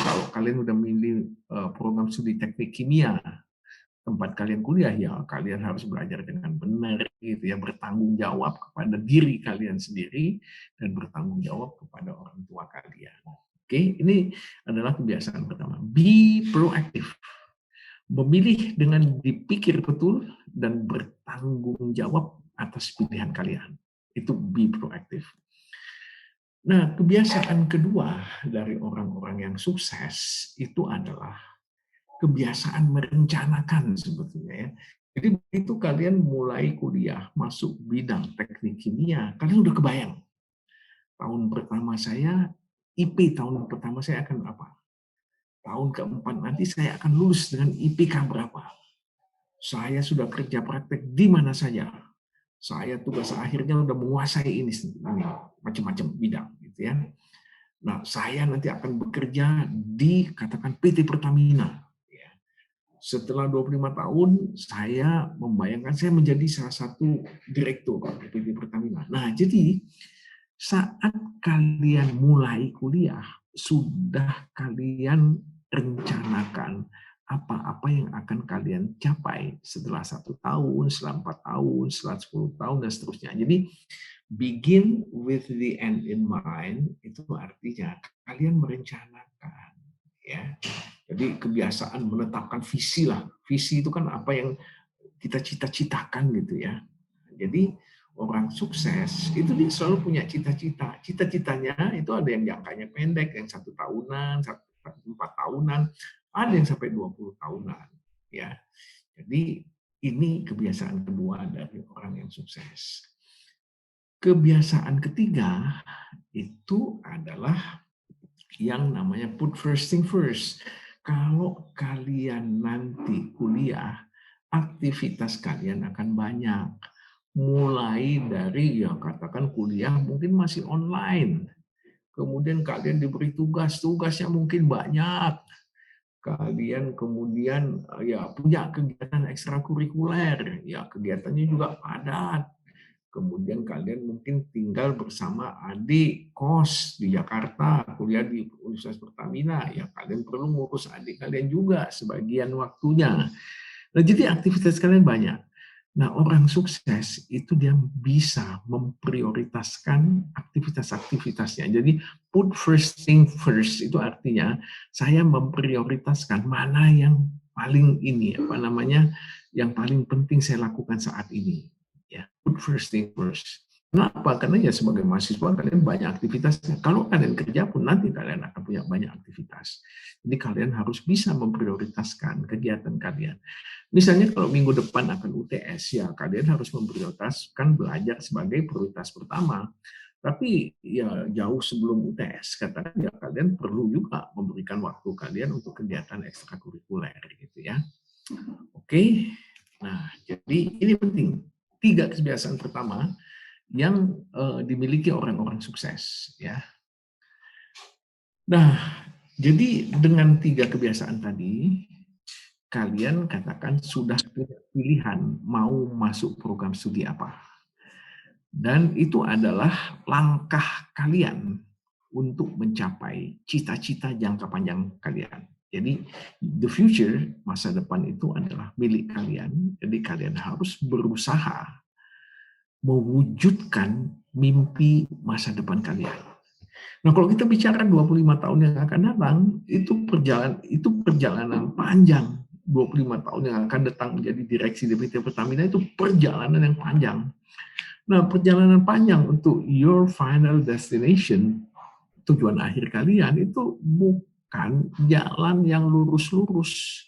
Kalau kalian udah milih program studi teknik kimia, tempat kalian kuliah, ya kalian harus belajar dengan benar gitu ya, bertanggung jawab kepada diri kalian sendiri dan bertanggung jawab kepada orang tua kalian. Oke, ini adalah kebiasaan pertama. Be proaktif. Memilih dengan dipikir betul dan bertanggung jawab atas pilihan kalian. Itu be proaktif. Nah, kebiasaan kedua dari orang-orang yang sukses itu adalah kebiasaan merencanakan sebetulnya ya. Jadi begitu kalian mulai kuliah masuk bidang teknik kimia, kalian udah kebayang tahun pertama saya, IP tahun pertama saya akan berapa? Tahun keempat nanti saya akan lulus dengan IPK berapa? Saya sudah kerja praktek di mana saja. Saya tugas akhirnya udah menguasai ini macam-macam bidang, gitu ya. Nah, saya nanti akan bekerja di katakan PT Pertamina. Setelah 25 tahun, saya membayangkan saya menjadi salah satu direktur PT Pertamina. Nah, jadi saat kalian mulai kuliah, sudah kalian rencanakan apa-apa yang akan kalian capai setelah 1 tahun, setelah 4 tahun, setelah 10 tahun, dan seterusnya. Jadi, begin with the end in mind, itu artinya kalian merencanakan. Ya. Jadi kebiasaan menetapkan visi lah. Visi itu kan apa yang kita cita-citakan gitu ya. Jadi orang sukses itu dia selalu punya cita-cita. Cita-citanya itu ada yang jangkanya pendek, yang 1 tahunan, 4 tahunan, ada yang sampai 20 tahunan. Ya, jadi ini kebiasaan kedua dari orang yang sukses. Kebiasaan ketiga itu adalah yang namanya put first thing first. Kalau kalian nanti kuliah, aktivitas kalian akan banyak. Mulai dari ya katakan kuliah mungkin masih online. Kemudian kalian diberi tugas, tugasnya mungkin banyak. Kalian kemudian ya punya kegiatan ekstrakurikuler, ya kegiatannya juga padat. Kemudian kalian mungkin tinggal bersama adik kos di Jakarta, kuliah di Universitas Pertamina, ya kalian perlu ngurus adik kalian juga sebagian waktunya. Nah, jadi aktivitas kalian banyak. Nah, orang sukses itu dia bisa memprioritaskan aktivitas-aktivitasnya. Jadi put first thing first itu artinya saya memprioritaskan mana yang paling ini yang paling penting saya lakukan saat ini. Ya, put first thing first. Kenapa? Karena ya sebagai mahasiswa kalian banyak aktivitasnya. Kalau kalian kerja pun nanti kalian akan punya banyak aktivitas. Jadi kalian harus bisa memprioritaskan kegiatan kalian. Misalnya kalau minggu depan akan UTS, ya kalian harus memprioritaskan belajar sebagai prioritas pertama. Tapi ya jauh sebelum UTS, katakan ya kalian perlu juga memberikan waktu kalian untuk kegiatan ekstrakurikuler gitu ya. Oke, nah jadi ini penting. 3 kebiasaan pertama yang dimiliki orang-orang sukses ya. Nah, jadi dengan 3 kebiasaan tadi, kalian katakan sudah punya pilihan mau masuk program studi apa. Dan itu adalah langkah kalian untuk mencapai cita-cita jangka panjang kalian. Jadi the future, masa depan itu adalah milik kalian. Jadi kalian harus berusaha mewujudkan mimpi masa depan kalian. Nah, kalau kita bicara 25 tahun yang akan datang, itu perjalanan panjang. 25 tahun yang akan datang menjadi direksi di PT Pertamina itu perjalanan yang panjang. Nah, perjalanan panjang untuk your final destination, tujuan akhir kalian itu bukan jalan yang lurus-lurus,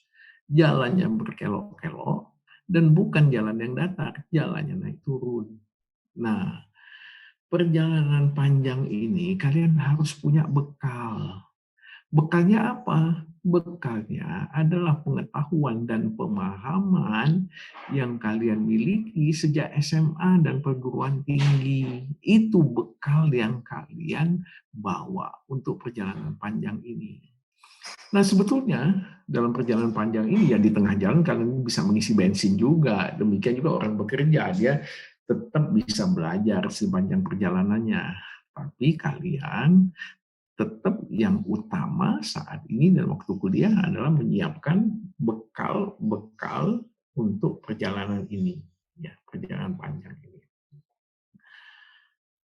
jalan yang berkelok-kelok, dan bukan jalan yang datar, jalannya naik turun. Nah, perjalanan panjang ini kalian harus punya bekal. Bekalnya apa? Bekalnya adalah pengetahuan dan pemahaman yang kalian miliki sejak SMA dan perguruan tinggi. Itu bekal yang kalian bawa untuk perjalanan panjang ini. Nah, sebetulnya dalam perjalanan panjang ini ya di tengah jalan kalian bisa mengisi bensin juga. Demikian juga orang bekerja, dia tetap bisa belajar sepanjang perjalanannya. Tapi kalian tetap yang utama saat ini dan waktu kuliah adalah menyiapkan bekal-bekal untuk perjalanan ini, ya, perjalanan panjang ini.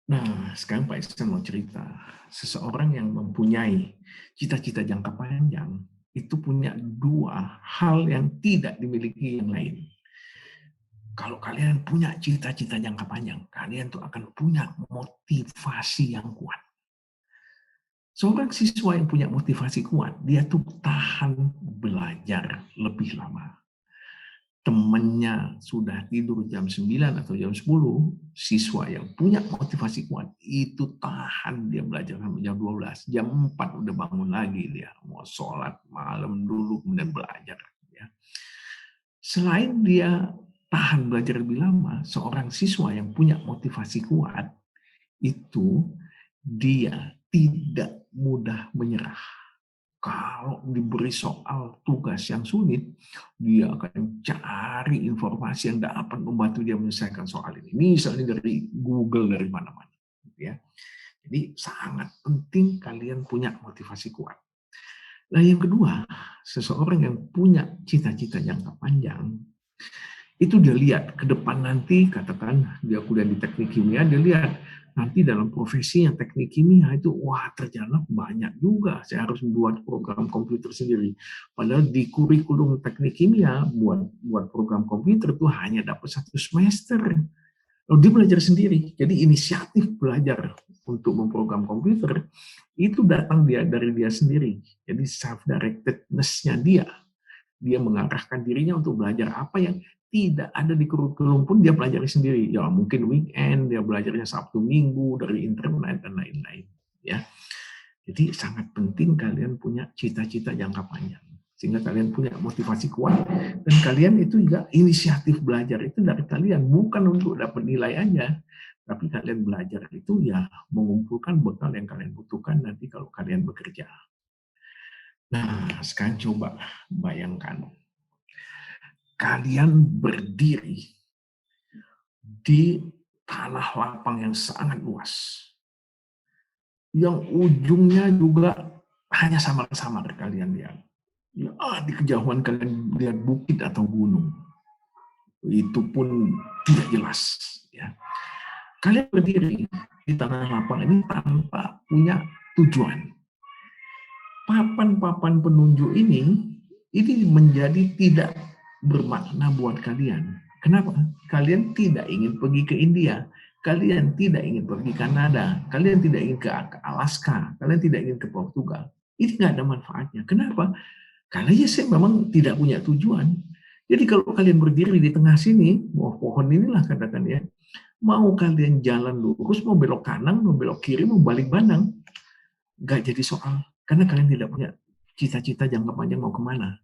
Nah, sekarang Pak Ihsan mau cerita, seseorang yang mempunyai cita-cita jangka panjang itu punya 2 hal yang tidak dimiliki yang lain. Kalau kalian punya cita-cita jangka panjang, kalian tuh akan punya motivasi yang kuat. Seorang siswa yang punya motivasi kuat, dia tuh tahan belajar lebih lama. temannya sudah tidur jam 9 atau jam 10, siswa yang punya motivasi kuat itu tahan dia belajar sampai jam 12, jam 4 udah bangun lagi dia, mau sholat malam dulu kemudian belajar. Ya. Selain dia tahan belajar lebih lama, seorang siswa yang punya motivasi kuat itu dia tidak mudah menyerah. Kalau diberi soal tugas yang sulit, dia akan cari informasi yang dapat membantu dia menyelesaikan soal ini. Misalnya dari Google, dari mana-mana. Ya. Jadi sangat penting kalian punya motivasi kuat. Nah yang kedua, seseorang yang punya cita-cita jangka panjang, itu dia lihat ke depan nanti, katakan dia kuliah di teknik kimia, dia lihat nanti dalam profesi yang teknik kimia itu, wah ternyata banyak juga, saya harus membuat program komputer sendiri. Padahal di kurikulum teknik kimia, buat program komputer itu hanya dapat 1 semester. Lalu dia belajar sendiri, jadi inisiatif belajar untuk memprogram komputer, itu datang dari dia sendiri. Jadi self-directedness-nya dia mengarahkan dirinya untuk belajar apa yang tidak ada di kurikulum pun dia pelajari sendiri. Ya mungkin weekend dia belajarnya Sabtu Minggu dari internet dan lain-lain. Ya, jadi sangat penting kalian punya cita-cita jangka panjang sehingga kalian punya motivasi kuat dan kalian itu juga inisiatif belajar itu dari kalian bukan untuk dapat nilai aja, tapi kalian belajar itu ya mengumpulkan bekal yang kalian butuhkan nanti kalau kalian bekerja. Nah, sekarang coba bayangkan kalian berdiri di tanah lapang yang sangat luas, yang ujungnya juga hanya samar-samar kalian lihat. Ya, di kejauhan kalian lihat bukit atau gunung, itu pun tidak jelas. Ya. Kalian berdiri di tanah lapang ini tanpa punya tujuan. Papan-papan penunjuk ini menjadi tidak bermakna buat kalian. Kenapa? Kalian tidak ingin pergi ke India, kalian tidak ingin pergi ke Kanada, kalian tidak ingin ke Alaska, kalian tidak ingin ke Portugal. Ini nggak ada manfaatnya. Kenapa? Karena ya saya memang tidak punya tujuan. Jadi kalau kalian berdiri di tengah sini, pohon inilah katakan ya, mau kalian jalan lurus, mau belok kanan, mau belok kiri, mau balik bandang, nggak jadi soal. Karena kalian tidak punya cita-cita jangka panjang mau kemana.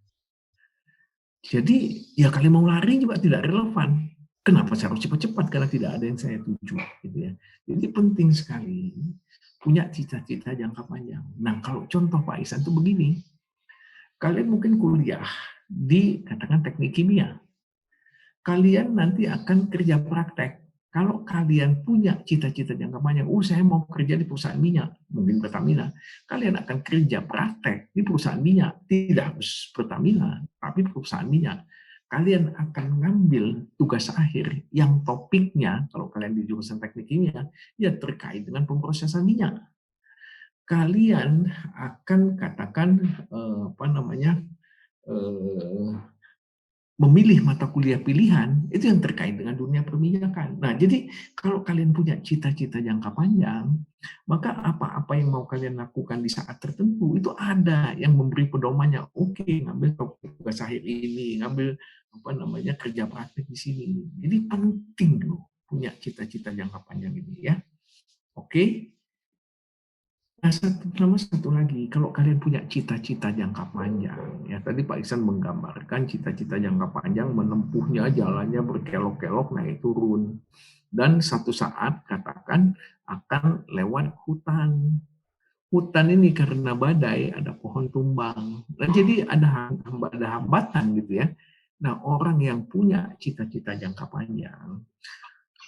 Jadi ya kalian mau lari juga tidak relevan. Kenapa saya harus cepat-cepat? Karena tidak ada yang saya tuju. Gitu ya. Jadi penting sekali punya cita-cita jangka panjang. Nah kalau contoh Pak Ihsan itu begini, kalian mungkin kuliah di katakan teknik kimia. Kalian nanti akan kerja praktek. Kalau kalian punya cita-cita jangka panjang, saya mau kerja di perusahaan minyak, mungkin Pertamina. Kalian akan kerja praktek di perusahaan minyak, tidak harus Pertamina, tapi perusahaan minyak. Kalian akan ngambil tugas akhir yang topiknya, kalau kalian di jurusan teknik kimia, ya terkait dengan pemrosesan minyak. Kalian akan katakan memilih mata kuliah pilihan itu yang terkait dengan dunia perminyakan. Nah, jadi kalau kalian punya cita-cita jangka panjang, maka apa-apa yang mau kalian lakukan di saat tertentu itu ada yang memberi pedomannya. Oke, ngambil tugas akhir ini, ngambil kerja praktik di sini. Jadi penting loh punya cita-cita jangka panjang ini ya. Oke. Nah, satu lagi, kalau kalian punya cita-cita jangka panjang, ya tadi Pak Ihsan menggambarkan cita-cita jangka panjang menempuhnya jalannya berkelok-kelok naik turun, dan satu saat katakan akan lewat hutan. Hutan ini karena badai ada pohon tumbang, nah, jadi ada hambatan gitu ya. Nah orang yang punya cita-cita jangka panjang,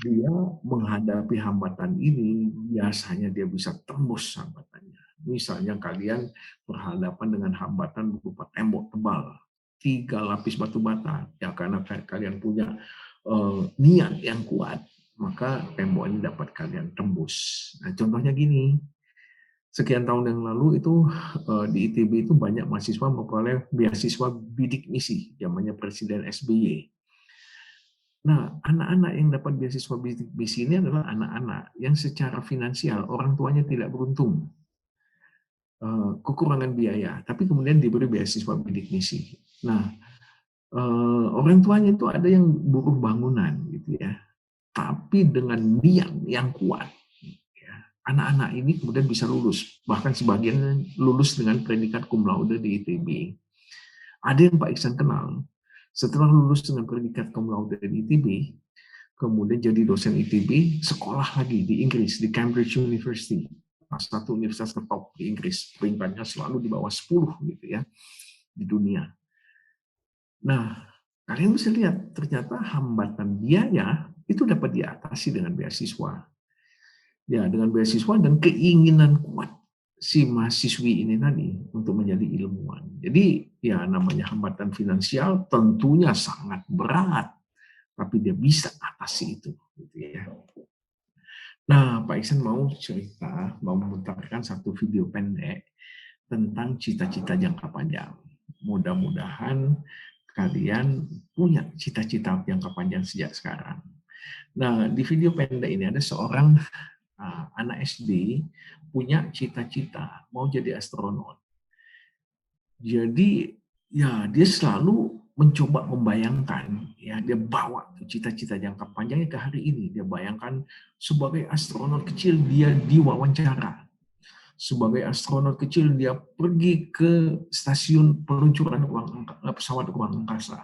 dia menghadapi hambatan ini, biasanya dia bisa tembus hambatannya. Misalnya kalian berhadapan dengan hambatan berupa tembok tebal, 3 lapis batu bata, ya karena kalian punya niat yang kuat, maka tembok ini dapat kalian tembus. Nah, contohnya gini, sekian tahun yang lalu itu di ITB itu banyak mahasiswa memperoleh beasiswa bidik misi, zamannya Presiden SBY. Nah, anak-anak yang dapat beasiswa bidik misi ini adalah anak-anak yang secara finansial orang tuanya tidak beruntung, kekurangan biaya, tapi kemudian diberi beasiswa bidik misi. Nah, orang tuanya itu ada yang buruh bangunan gitu ya, tapi dengan niat yang kuat, ya, anak-anak ini kemudian bisa lulus, bahkan sebagian lulus dengan predikat cum laude di ITB. Ada yang Pak Iksan kenal, setelah lulus dengan predikat cum laude di ITB, kemudian jadi dosen ITB, sekolah lagi di Inggris, di Cambridge University, salah satu universitas tertop di Inggris, peringkatnya selalu di bawah 10 gitu ya di dunia. Nah, kalian bisa lihat ternyata hambatan biaya itu dapat diatasi dengan beasiswa. Ya, dengan beasiswa dan keinginan kuat si mahasiswi ini tadi untuk menjadi ilmuwan. Jadi, ya namanya hambatan finansial tentunya sangat berat, tapi dia bisa atasi itu. Gitu ya. Nah, Pak Iksan mau cerita, mau memutarkan satu video pendek tentang cita-cita jangka panjang. Mudah-mudahan kalian punya cita-cita jangka panjang sejak sekarang. Nah, di video pendek ini ada seorang anak SD punya cita-cita mau jadi astronot. Jadi ya dia selalu mencoba membayangkan, ya dia bawa cita-cita jangka panjangnya ke hari ini. Dia bayangkan sebagai astronot kecil dia diwawancara. Sebagai astronot kecil dia pergi ke stasiun peluncuran pesawat ruang angkasa.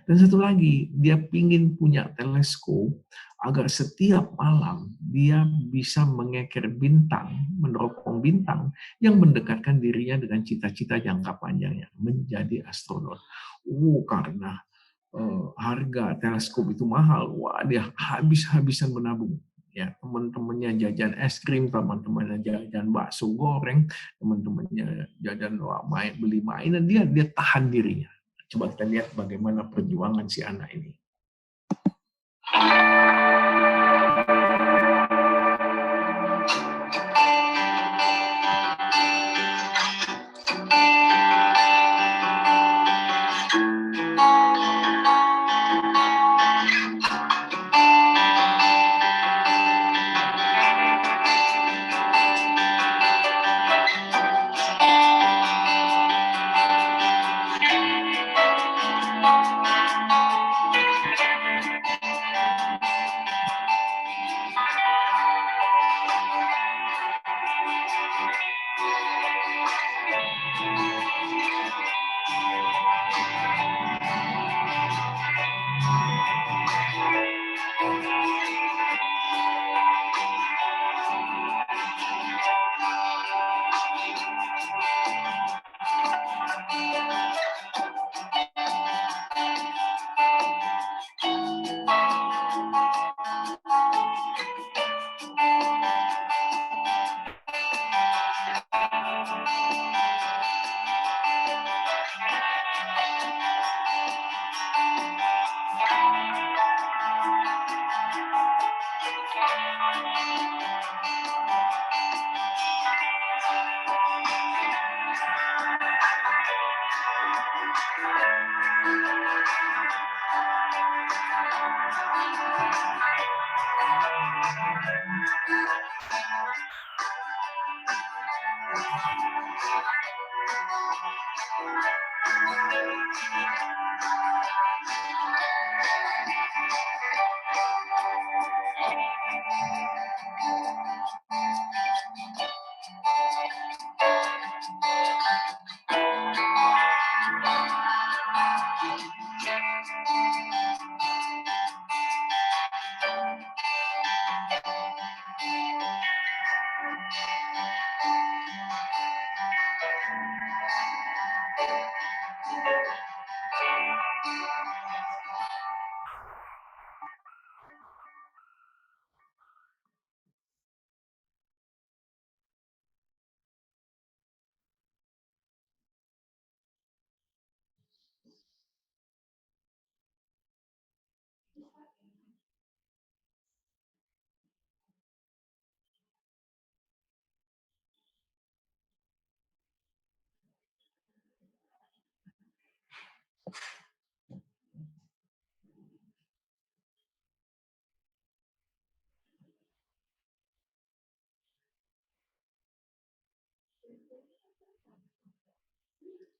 Dan satu lagi, dia ingin punya teleskop agar setiap malam dia bisa mengeker bintang, meneropong bintang yang mendekatkan dirinya dengan cita-cita jangka panjangnya, menjadi astronot. Karena harga teleskop itu mahal, wah dia habis-habisan menabung. Ya, teman-temannya jajan es krim, teman-temannya jajan bakso goreng, teman-temannya jajan beli mainan, dia tahan dirinya. Coba kita lihat bagaimana perjuangan si anak ini.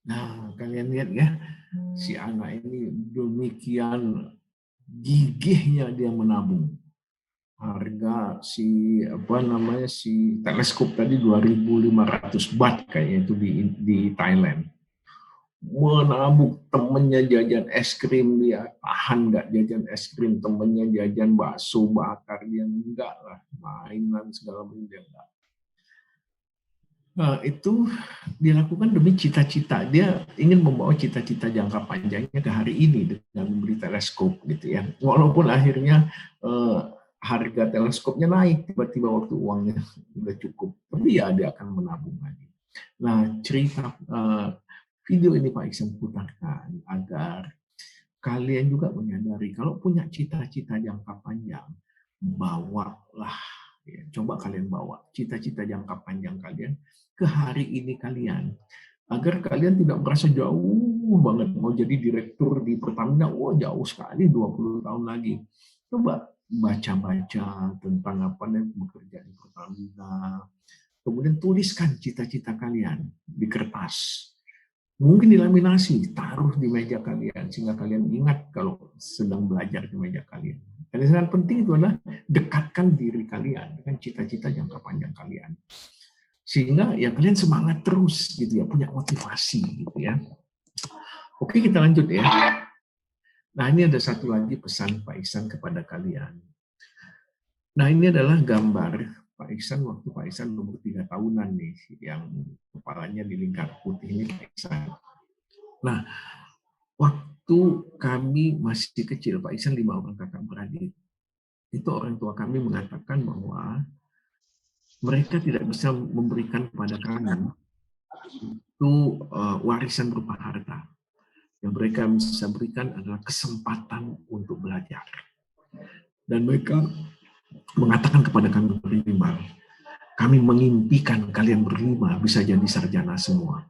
Nah, kalian lihat ya, si anak ini demikian gigihnya dia menabung. Harga si teleskop tadi 2.500 baht kayaknya itu di Thailand. Menabung, temennya jajan es krim, dia tahan nggak jajan es krim, temennya jajan bakso bakar, dia enggak lah, mainan segala macam dia enggak. Nah, itu dilakukan demi cita-cita. Dia ingin membawa cita-cita jangka panjangnya ke hari ini dengan membeli teleskop gitu ya. Walaupun akhirnya harga teleskopnya naik tiba-tiba waktu uangnya udah cukup, tapi ya dia akan menabung lagi. Nah, cerita video ini Pak Iksan putarkan agar kalian juga menyadari kalau punya cita-cita jangka panjang, bawalah, ya, coba kalian bawa cita-cita jangka panjang kalian ke hari ini kalian, agar kalian tidak merasa jauh banget mau jadi direktur di Pertamina, jauh sekali 20 tahun lagi. Coba baca-baca tentang apa yang bekerja di Pertamina, kemudian tuliskan cita-cita kalian di kertas. Mungkin dilaminasi, taruh di meja kalian, sehingga kalian ingat kalau sedang belajar di meja kalian. Dan yang sangat penting itu adalah dekatkan diri kalian dengan cita-cita jangka panjang kalian. Sehingga ya kalian semangat terus gitu ya, punya motivasi gitu ya. Oke, kita lanjut ya. Nah, ini ada satu lagi pesan Pak Iksan kepada kalian. Nah, ini adalah gambar Pak Iksan waktu Pak Iksan umur 3 tahunan nih, yang kepalanya di lingkar putih ini Pak Iksan. Nah, waktu kami masih kecil, Pak Iksan 5 orang kakak beradik, itu orang tua kami mengatakan bahwa mereka tidak bisa memberikan kepada kami itu warisan berupa harta. Yang mereka bisa berikan adalah kesempatan untuk belajar. Dan mereka mengatakan kepada kami berlima, kami mengimpikan kalian berlima bisa jadi sarjana semua.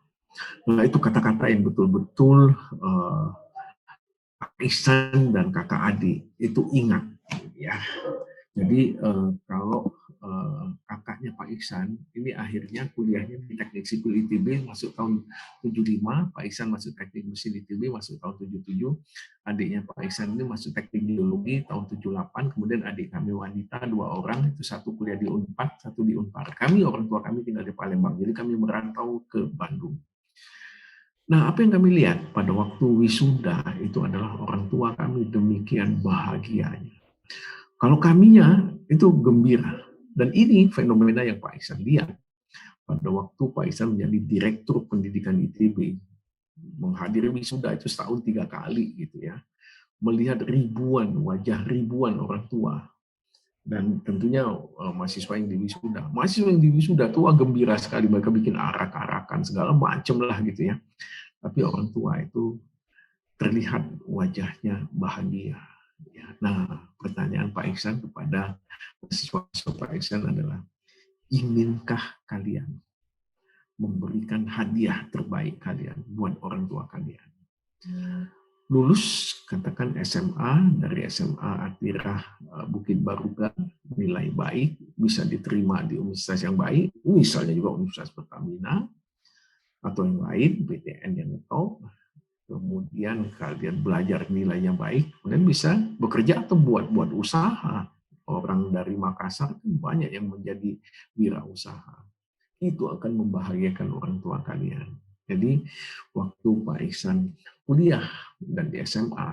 Nah, itu kata-kata yang betul-betul Pak Iksan dan kakak adik itu ingat. Ya. Jadi kalau kakaknya Pak Iksan ini akhirnya kuliahnya di Teknik Sipil ITB masuk tahun 75, Pak Iksan masuk Teknik Mesin ITB masuk tahun 77, adiknya Pak Iksan ini masuk Teknik Geologi tahun 78, kemudian adik kami wanita 2 orang, itu satu kuliah di Unpad, satu di Unpar. Kami, orang tua kami tinggal di Palembang, jadi kami merantau ke Bandung. Nah, apa yang kami lihat pada waktu wisuda itu adalah orang tua kami demikian bahagianya. Kalau kaminya itu gembira. Dan ini fenomena yang Pak Iksan lihat. Pada waktu Pak Iksan menjadi Direktur Pendidikan ITB, menghadiri wisuda itu setahun 3 kali gitu ya. Melihat ribuan wajah, ribuan orang tua. Dan tentunya mahasiswa yang di wisuda. Mahasiswa yang di wisuda tua gembira sekali, mereka bikin arak-arakan segala macam lah gitu ya. Tapi orang tua itu terlihat wajahnya bahagia. Nah, pertanyaan Pak Iksan kepada mahasiswa Pak Iksan adalah, inginkah kalian memberikan hadiah terbaik kalian buat orang tua kalian? Lulus, katakan SMA, dari SMA Atirah Bukit Baruga, nilai baik, bisa diterima di universitas yang baik, misalnya juga Universitas Pertamina, atau yang lain, PTN yang top. Kemudian kalian belajar nilainya baik, kemudian bisa bekerja atau buat usaha. Orang dari Makassar banyak yang menjadi wirausaha. Itu akan membahagiakan orang tua kalian. Jadi waktu Pak Iksan kuliah dan di SMA,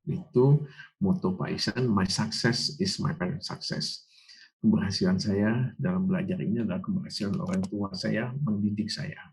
itu moto Pak Iksan, my success is my parents' success. Keberhasilan saya dalam belajar ini adalah keberhasilan orang tua saya mendidik saya.